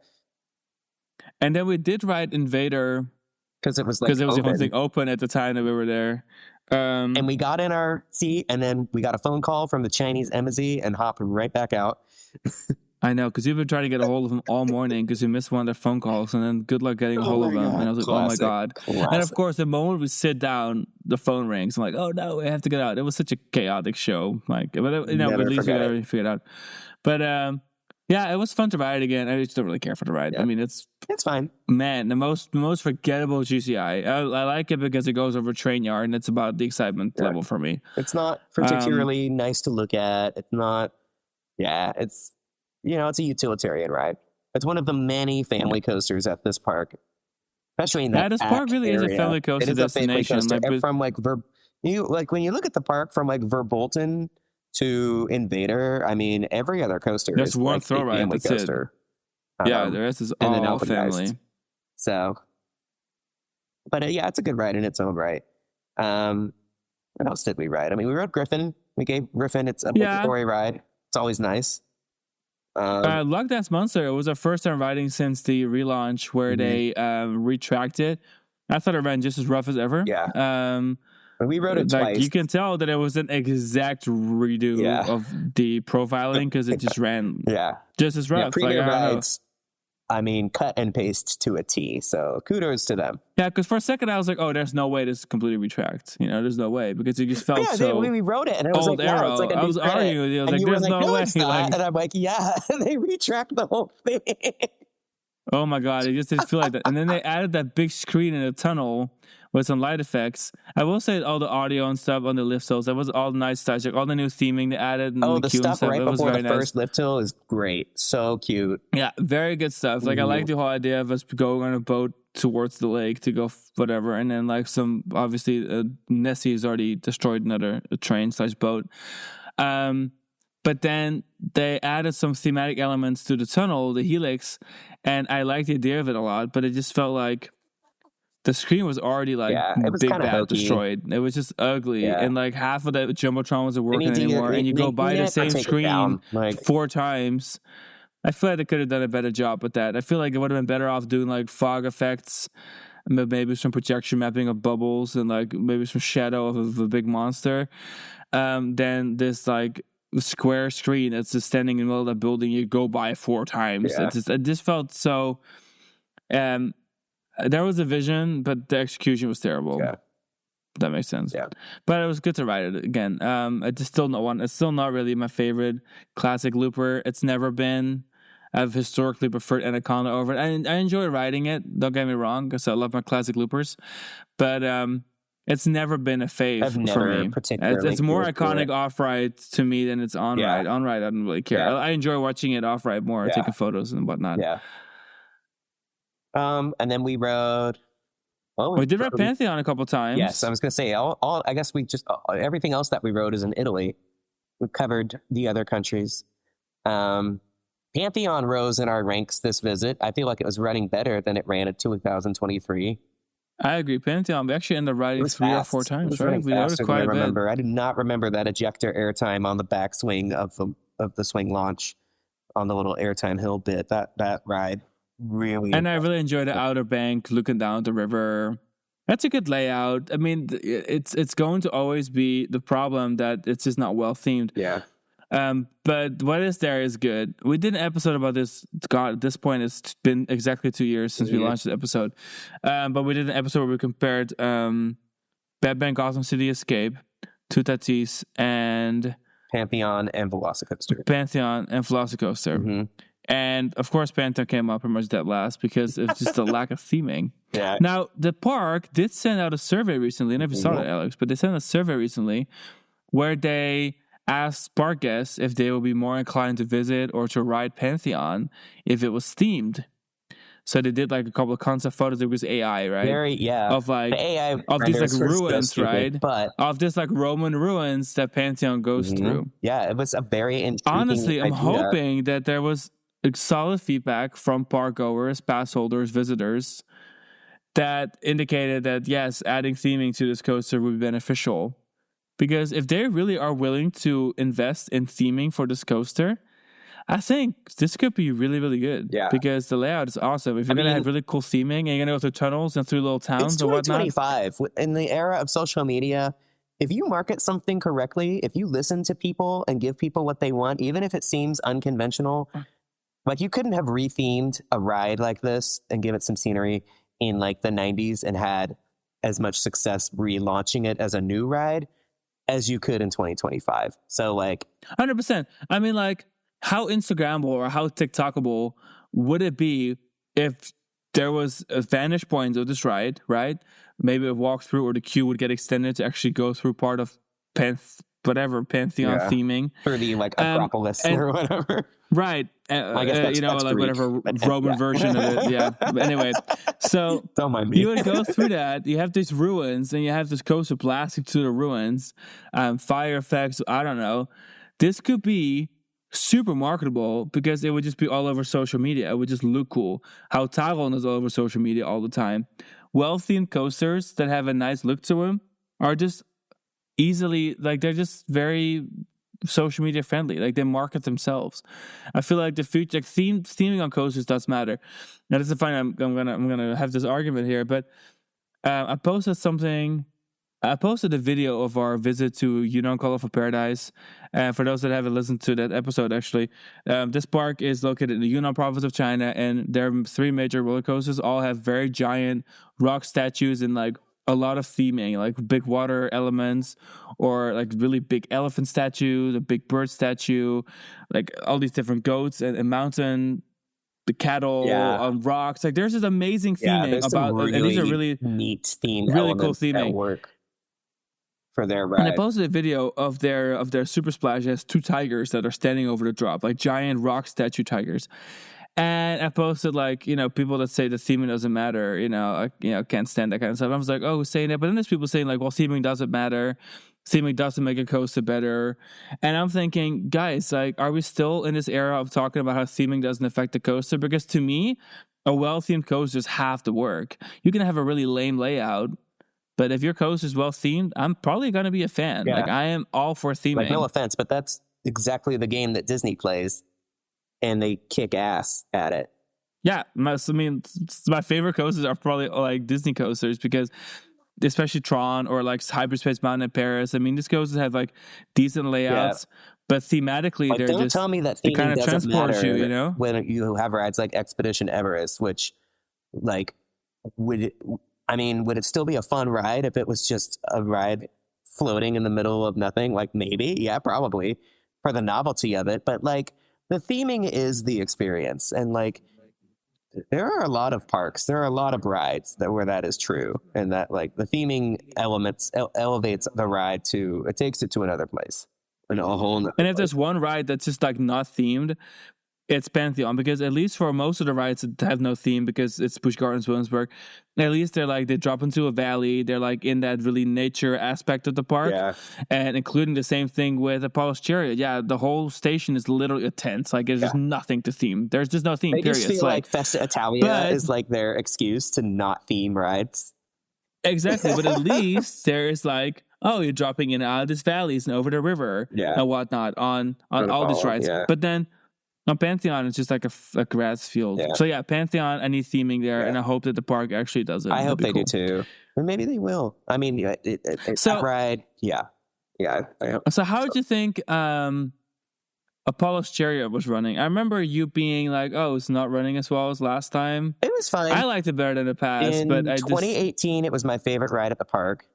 And then we did ride Invader, because it was the only thing open at the time that we were there. And we got in our seat, and then we got a phone call from the Chinese embassy and hopped right back out. I know, because we've been trying to get a hold of him all morning because we missed one of their phone calls, and then good luck getting a hold of him. And I was like, oh my God. Classic. And of course, the moment we sit down, the phone rings. I'm like, oh no, we have to get out. It was such a chaotic show. But at least we got everything figured out. But it was fun to ride again. I just don't really care for the ride. Yeah. I mean, it's fine. Man, the most forgettable GCI. I like it because it goes over train yard, and it's about the excitement level for me. It's not particularly nice to look at. It's not. Yeah, it's it's a utilitarian ride. It's one of the many family coasters at this park, especially in that. This park really area. Is a family coaster destination. From when you look at the park from Verbolten to Invader, I mean, every other coaster is one throw ride. That's coaster. The rest is all family. So, but it's a good ride in its own right. What else did we ride? I mean, we rode Griffin. We gave Griffin its obligatory ride. It's always nice. Loch Ness Monster. It was our first time riding since the relaunch where they retracted. I thought it ran just as rough as ever. Yeah. We rode it twice. You can tell that it was an exact redo of the profiling because it just ran just as rough. Premium rides, cut and paste to a T. So kudos to them. Yeah, because for a second I was like, oh, there's no way this completely retracts. There's no way, because it just felt we wrote it and it was old arrow. I was arguing with you. I was like, there's no way. And I'm like, yeah, they retract the whole thing. Oh my God, it just didn't feel like that. And then they added that big screen in the tunnel with some light effects. I will say all the audio and stuff on the lift hills, that was all nice touch. All the new theming they added. And the stuff right before the first lift hill is great. So cute. Yeah, very good stuff. I like the whole idea of us going on a boat towards the lake to go whatever. And then obviously Nessie has already destroyed another train/boat. But then they added some thematic elements to the tunnel, the helix, and I liked the idea of it a lot, but it just felt like the screen was already big bad destroyed. It was just ugly, and half of the jumbotron wasn't working anymore. And you go by the same screen 4 times. I feel like they could have done a better job with that. I feel like it would have been better off doing fog effects, maybe some projection mapping of bubbles, and maybe some shadow of a big monster, than this square screen that's just standing in the middle of the building. You go by 4 times. It just felt so There was a vision, but the execution was terrible. Yeah. That makes sense. Yeah. But it was good to ride it again. It's still not really my favorite classic looper. It's never been. I've historically preferred Anaconda over it. I enjoy riding it. Don't get me wrong, because I love my classic loopers. But it's never been a fave for me. It's more iconic off-ride to me than it's on-ride. On-ride, I don't really care. I enjoy watching it off-ride more, taking photos and whatnot. Yeah. And then we rode... we did ride Pantheon a couple times. Yes, I was going to say, I guess we just... everything else that we rode is in Italy. We covered the other countries. Pantheon rose in our ranks this visit. I feel like it was running better than it ran at 2023. I agree. Pantheon, we actually ended up riding 3 or 4 times, right? We rode quite a bit. I did not remember that ejector airtime on the backswing of the swing launch on the little airtime hill bit. That ride really... And I really enjoyed the outer bank, looking down the river. That's a good layout. I mean, it's going to always be the problem that it's just not well themed. Yeah. But what is there is good. We did an episode about this. God, at this point, it's been exactly 2 years since we launched the episode. But we did an episode where we compared Bad Bang Gotham City Escape, Two Tatis, and Pantheon and Velocicoaster. Mm-hmm. And of course, Pantheon came up pretty much dead last because it's just a lack of theming. Yeah. Now, the park did send out a survey recently. I don't know if you saw that, Alex, but they sent a survey recently where they asked park guests if they would be more inclined to visit or to ride Pantheon if it was themed. So they did like a couple of concept photos. It was AI, right? Of like the AI of these like ruins, right? But of this like Roman ruins that Pantheon goes through. Yeah, it was a very intriguing Honestly, I'm idea. hoping that there was solid feedback from park goers, pass holders, visitors that indicated that yes, adding theming to this coaster would be beneficial. Because if they really are willing to invest in theming for this coaster, I think this could be really, really good. Yeah. Because the layout is awesome. If you're going to have really cool theming and you're going to go through tunnels and through little towns and whatnot. It's 2025. In the era of social media, if you market something correctly, if you listen to people and give people what they want, even if it seems unconventional, like you couldn't have rethemed a ride like this and give it some scenery in like the 90s and had as much success relaunching it as a new ride as you could in 2025. So like 100%. I mean, like, how Instagrammable or how TikTokable would it be if there was a vantage point of this ride, right? Maybe a walkthrough or the queue would get extended to actually go through part of Pantheon theming. Or the like Acropolis or whatever. Right. I guess that's like Greek, whatever Roman version of it. Yeah. But anyway, so don't mind me. You would go through that. You have these ruins and you have this coaster blasting through the ruins. Fire effects. I don't know. This could be super marketable because it would just be all over social media. It would just look cool. How Taron is all over social media all the time. Well-themed coasters that have a nice look to them are just easily, like, they're just very social media friendly. Like, they market themselves. I feel like the future, like, theming on coasters does matter. Now, this is fine. I'm gonna have this argument here, but I posted a video of our visit to Yunnan Colorful Paradise. For those that haven't listened to that episode, actually, this park is located in the Yunnan province of China, and there are 3 major roller coasters. All have very giant rock statues and like a lot of theming, like big water elements, or like really big elephant statue, the big bird statue, like all these different goats and mountain. The cattle on rocks, like there's this amazing theming about, really and these are really neat theme, really cool theming that work for their ride. And I posted a video of their super splash. It has 2 tigers that are standing over the drop, like giant rock statue tigers. And I posted like, people that say the theming doesn't matter, can't stand that kind of stuff. I was like, oh, who's saying that? But then there's people saying like, well, theming doesn't matter. Theming doesn't make a coaster better. And I'm thinking, guys, like, are we still in this era of talking about how theming doesn't affect the coaster? Because to me, a well-themed coaster is half the work. You can have a really lame layout, but if your coaster is well-themed, I'm probably going to be a fan. Yeah. Like, I am all for theming. Like, no offense, but that's exactly the game that Disney plays, and they kick ass at it. Yeah, my favorite coasters are probably like Disney coasters because... especially Tron or like Hyperspace Mountain in Paris. I mean, these coasters have like decent layouts, but thematically like, they're don't just... tell me that they kind of transport matter you, when you have rides like Expedition Everest, which like, would it still be a fun ride if it was just a ride floating in the middle of nothing? Like, maybe, yeah, probably, for the novelty of it. But like, the theming is the experience, and like, there are a lot of parks, there are a lot of rides where that is true, and that like the theming elements elevates the ride it takes it to another place, a whole nother And if place. there's one ride that's just like not themed, it's Pantheon, because at least for most of the rides that have no theme, because it's Busch Gardens Williamsburg, at least they drop into a valley, they're like in that really nature aspect of the park. Yeah. And including the same thing with Apollo's Chariot. Yeah, the whole station is literally a tent. Like, there's just nothing to theme. There's just no theme, They period. just feel like Festa Italia is like their excuse to not theme rides. Exactly, but at least there is like, oh, you're dropping in and out of these valleys and over the river and whatnot on all these rides. Yeah. But then on Pantheon, it's just like a grass field. Yeah. So yeah, Pantheon, I need theming there, and I hope that the park actually does it. I hope they do too. And maybe they will. I mean, that ride, yeah. So how did you think Apollo's Chariot was running? I remember you being like, oh, it's not running as well as last time. It was fine. I liked it better than the past. In 2018, it was my favorite ride at the park.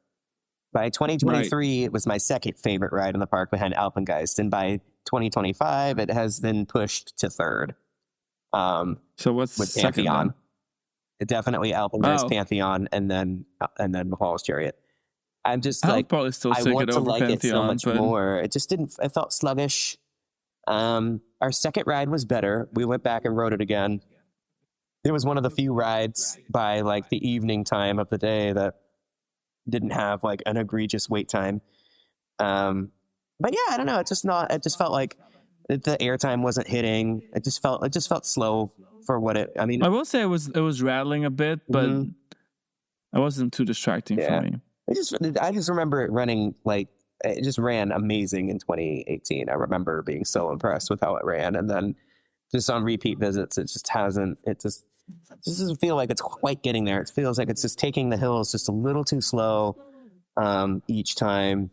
By 2023, it was my second favorite ride in the park behind Alpengeist. And by 2025, it has been pushed to third. So what's with second Pantheon? then? It definitely Alpengeist, Pantheon, and then Apollo's Chariot. I'm just I like, would probably still I take want it to over like Pantheon, it so much but more. It just didn't. It felt sluggish. Our second ride was better. We went back and rode it again. It was one of the few rides by like the evening time of the day that didn't have like an egregious wait time. But yeah, I don't know. It just felt like the airtime wasn't hitting. It just felt slow for what it. I mean, I will say it was rattling a bit, but it wasn't too distracting for me. I just remember it running like it just ran amazing in 2018. I remember being so impressed with how it ran, and then just on repeat visits, it just doesn't feel like it's quite getting there. It feels like it's just taking the hills just a little too slow each time.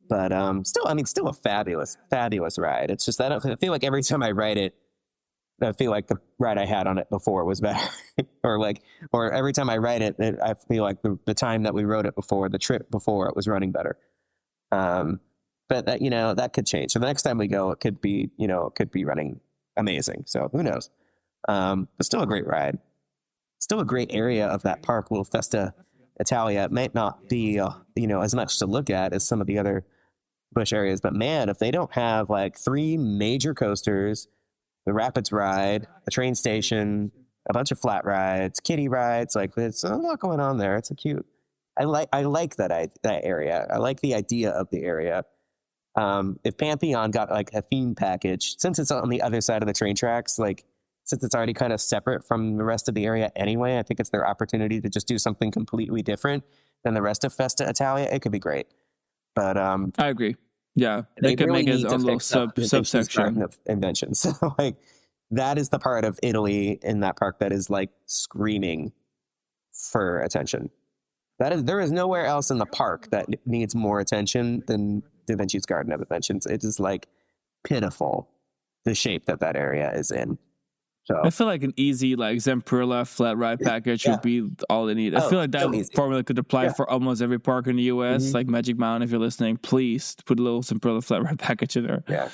But still a fabulous ride. It's just I feel like every time I ride it, I feel like the ride I had on it before was better, or every time I ride it, I feel like the time that we rode it before, the trip before, it was running better. But that, that could change. So the next time we go, it could be running amazing. So who knows? But still a great ride. Still a great area of that park, Little Festa Italia. It might not be, as much to look at as some of the other Busch areas, but man, if they don't have like 3 major coasters, the Rapids ride, a train station, a bunch of flat rides, kiddie rides, like it's a lot going on there. It's a cute. I like that area. I like the idea of the area. If Pantheon got like a theme package, since it's on the other side of the train tracks, like since it's already kind of separate from the rest of the area anyway, I think it's their opportunity to just do something completely different than the rest of Festa Italia. It could be great. But I agree. Yeah, they could really make it a little subsection of inventions. So like that is the part of Italy in that park that is like screaming for attention. There is nowhere else in the park that needs more attention than Da Vinci's Garden of Inventions. It is like pitiful the shape that area is in. So I feel like an easy like Zamperla flat ride package would be all they need. I feel like that formula could apply for almost every park in the US. Like Magic Mountain, if you're listening, please put a little Zamperla flat ride package in there. Yeah.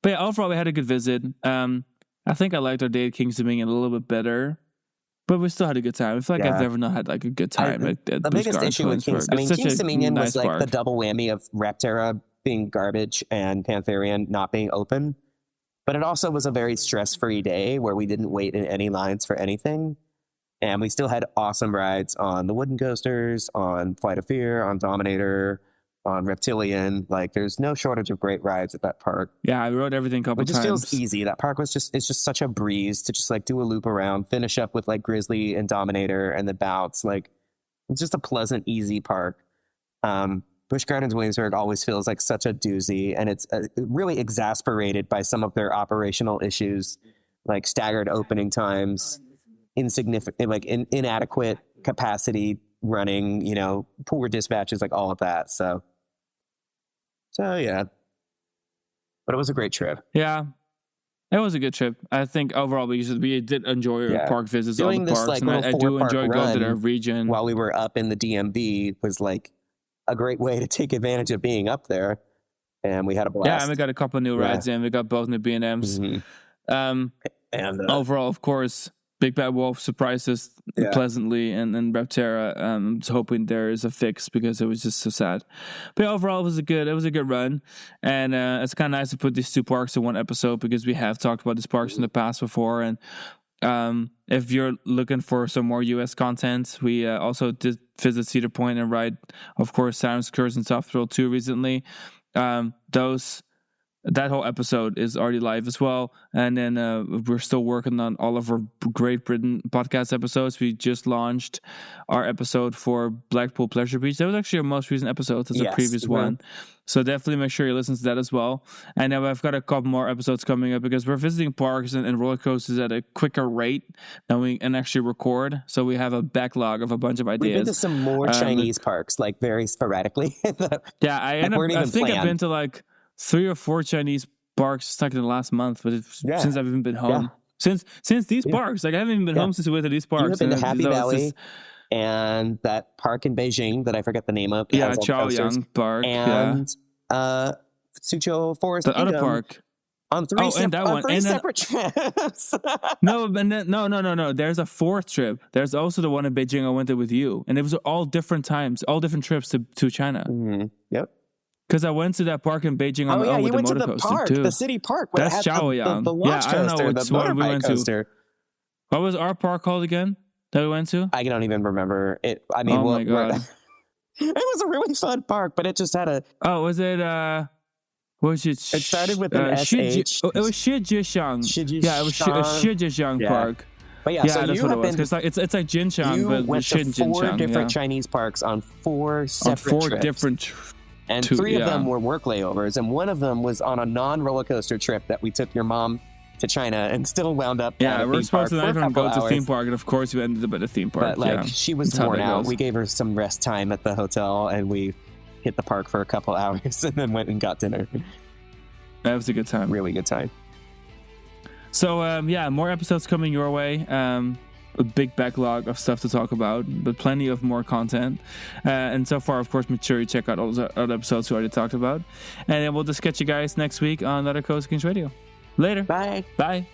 But yeah, overall we had a good visit. I think I liked our day at Kings Dominion a little bit better, but we still had a good time. I feel like I've never not had like a good time at the biggest issue with Kings Dominion was like the double whammy of Rapterra being garbage and Pantherian not being open. But it also was a very stress-free day where we didn't wait in any lines for anything. And we still had awesome rides on the wooden coasters, on Flight of Fear, on Dominator, on Reptilian. Like, there's no shortage of great rides at that park. Yeah, I rode everything a couple times. It just feels easy. That park it's just such a breeze to just like do a loop around, finish up with like Grizzly and Dominator and then bounce. Like, it's just a pleasant, easy park. Busch Gardens Williamsburg always feels like such a doozy, and it's really exasperated by some of their operational issues, like staggered opening times, inadequate capacity running, poor dispatches, like all of that. So yeah, but it was a great trip. Yeah. It was a good trip. I think overall we did enjoy our park visits, all the parks, like, and I do enjoy going to their region. While we were up in the DMV was like a great way to take advantage of being up there, and we had a blast. Yeah, and we got a couple of new rides in. We got both new B&Ms. And overall, of course, Big Bad Wolf surprised us pleasantly, and Repterra. I'm just hoping there is a fix because it was just so sad. But overall, it was a good run, and it's kind of nice to put these two parks in one episode because we have talked about these parks in the past before. And if you're looking for some more US content, we also did visit Cedar Point and ride, of course, Silence Curse and Soft Thrill 2 recently. That whole episode is already live as well. And then we're still working on all of our Great Britain podcast episodes. We just launched our episode for Blackpool Pleasure Beach. That was actually our most recent episode. That's the previous one. So definitely make sure you listen to that as well. And now I've got a couple more episodes coming up because we're visiting parks and roller coasters at a quicker rate than we can actually record. So we have a backlog of a bunch of ideas. We've been to some more Chinese parks, like very sporadically. I think I've been to like 3 or 4 Chinese parks just like in the last month, but since I've even been home. Since these parks, like I haven't even been home since we went to these parks. You have been to Happy Valley and that park in Beijing that I forget the name of. Chaoyang Park. And Suzhou Forest the other park. On three separate trips. No. There's a 4th trip. There's also the one in Beijing I went there with you. And it was all different times, all different trips to China. Mm-hmm. Yep. Because I went to that park in Beijing on my own with the motor coaster too. The city park. That's Chaoyang. The launch coaster, I don't know which one we went to. What was our park called again that we went to? I don't even remember it. I mean, my God. It was a really fun park, but it just had a. Oh, was it? Was it? It started with an SH. It was Shijixiang. Yeah, it was Shijixiang Park. But that's what it was. Because it's like Jinchang, but went to 4 different Chinese parks on 4 separate trips. And 3 of them were work layovers, and one of them was on a non-roller coaster trip that we took your mom to China and still wound up at a we're theme supposed park to go to theme park, and of course we ended up at a theme park. But she was worn out. We gave her some rest time at the hotel, and we hit the park for a couple hours, and then went and got dinner. That was a good time. Really good time. So more episodes coming your way. A big backlog of stuff to talk about, but plenty of more content. And so far, of course, make sure you check out all the other episodes we already talked about. And then we'll just catch you guys next week on Letter Coast Kings Radio. Later. Bye. Bye.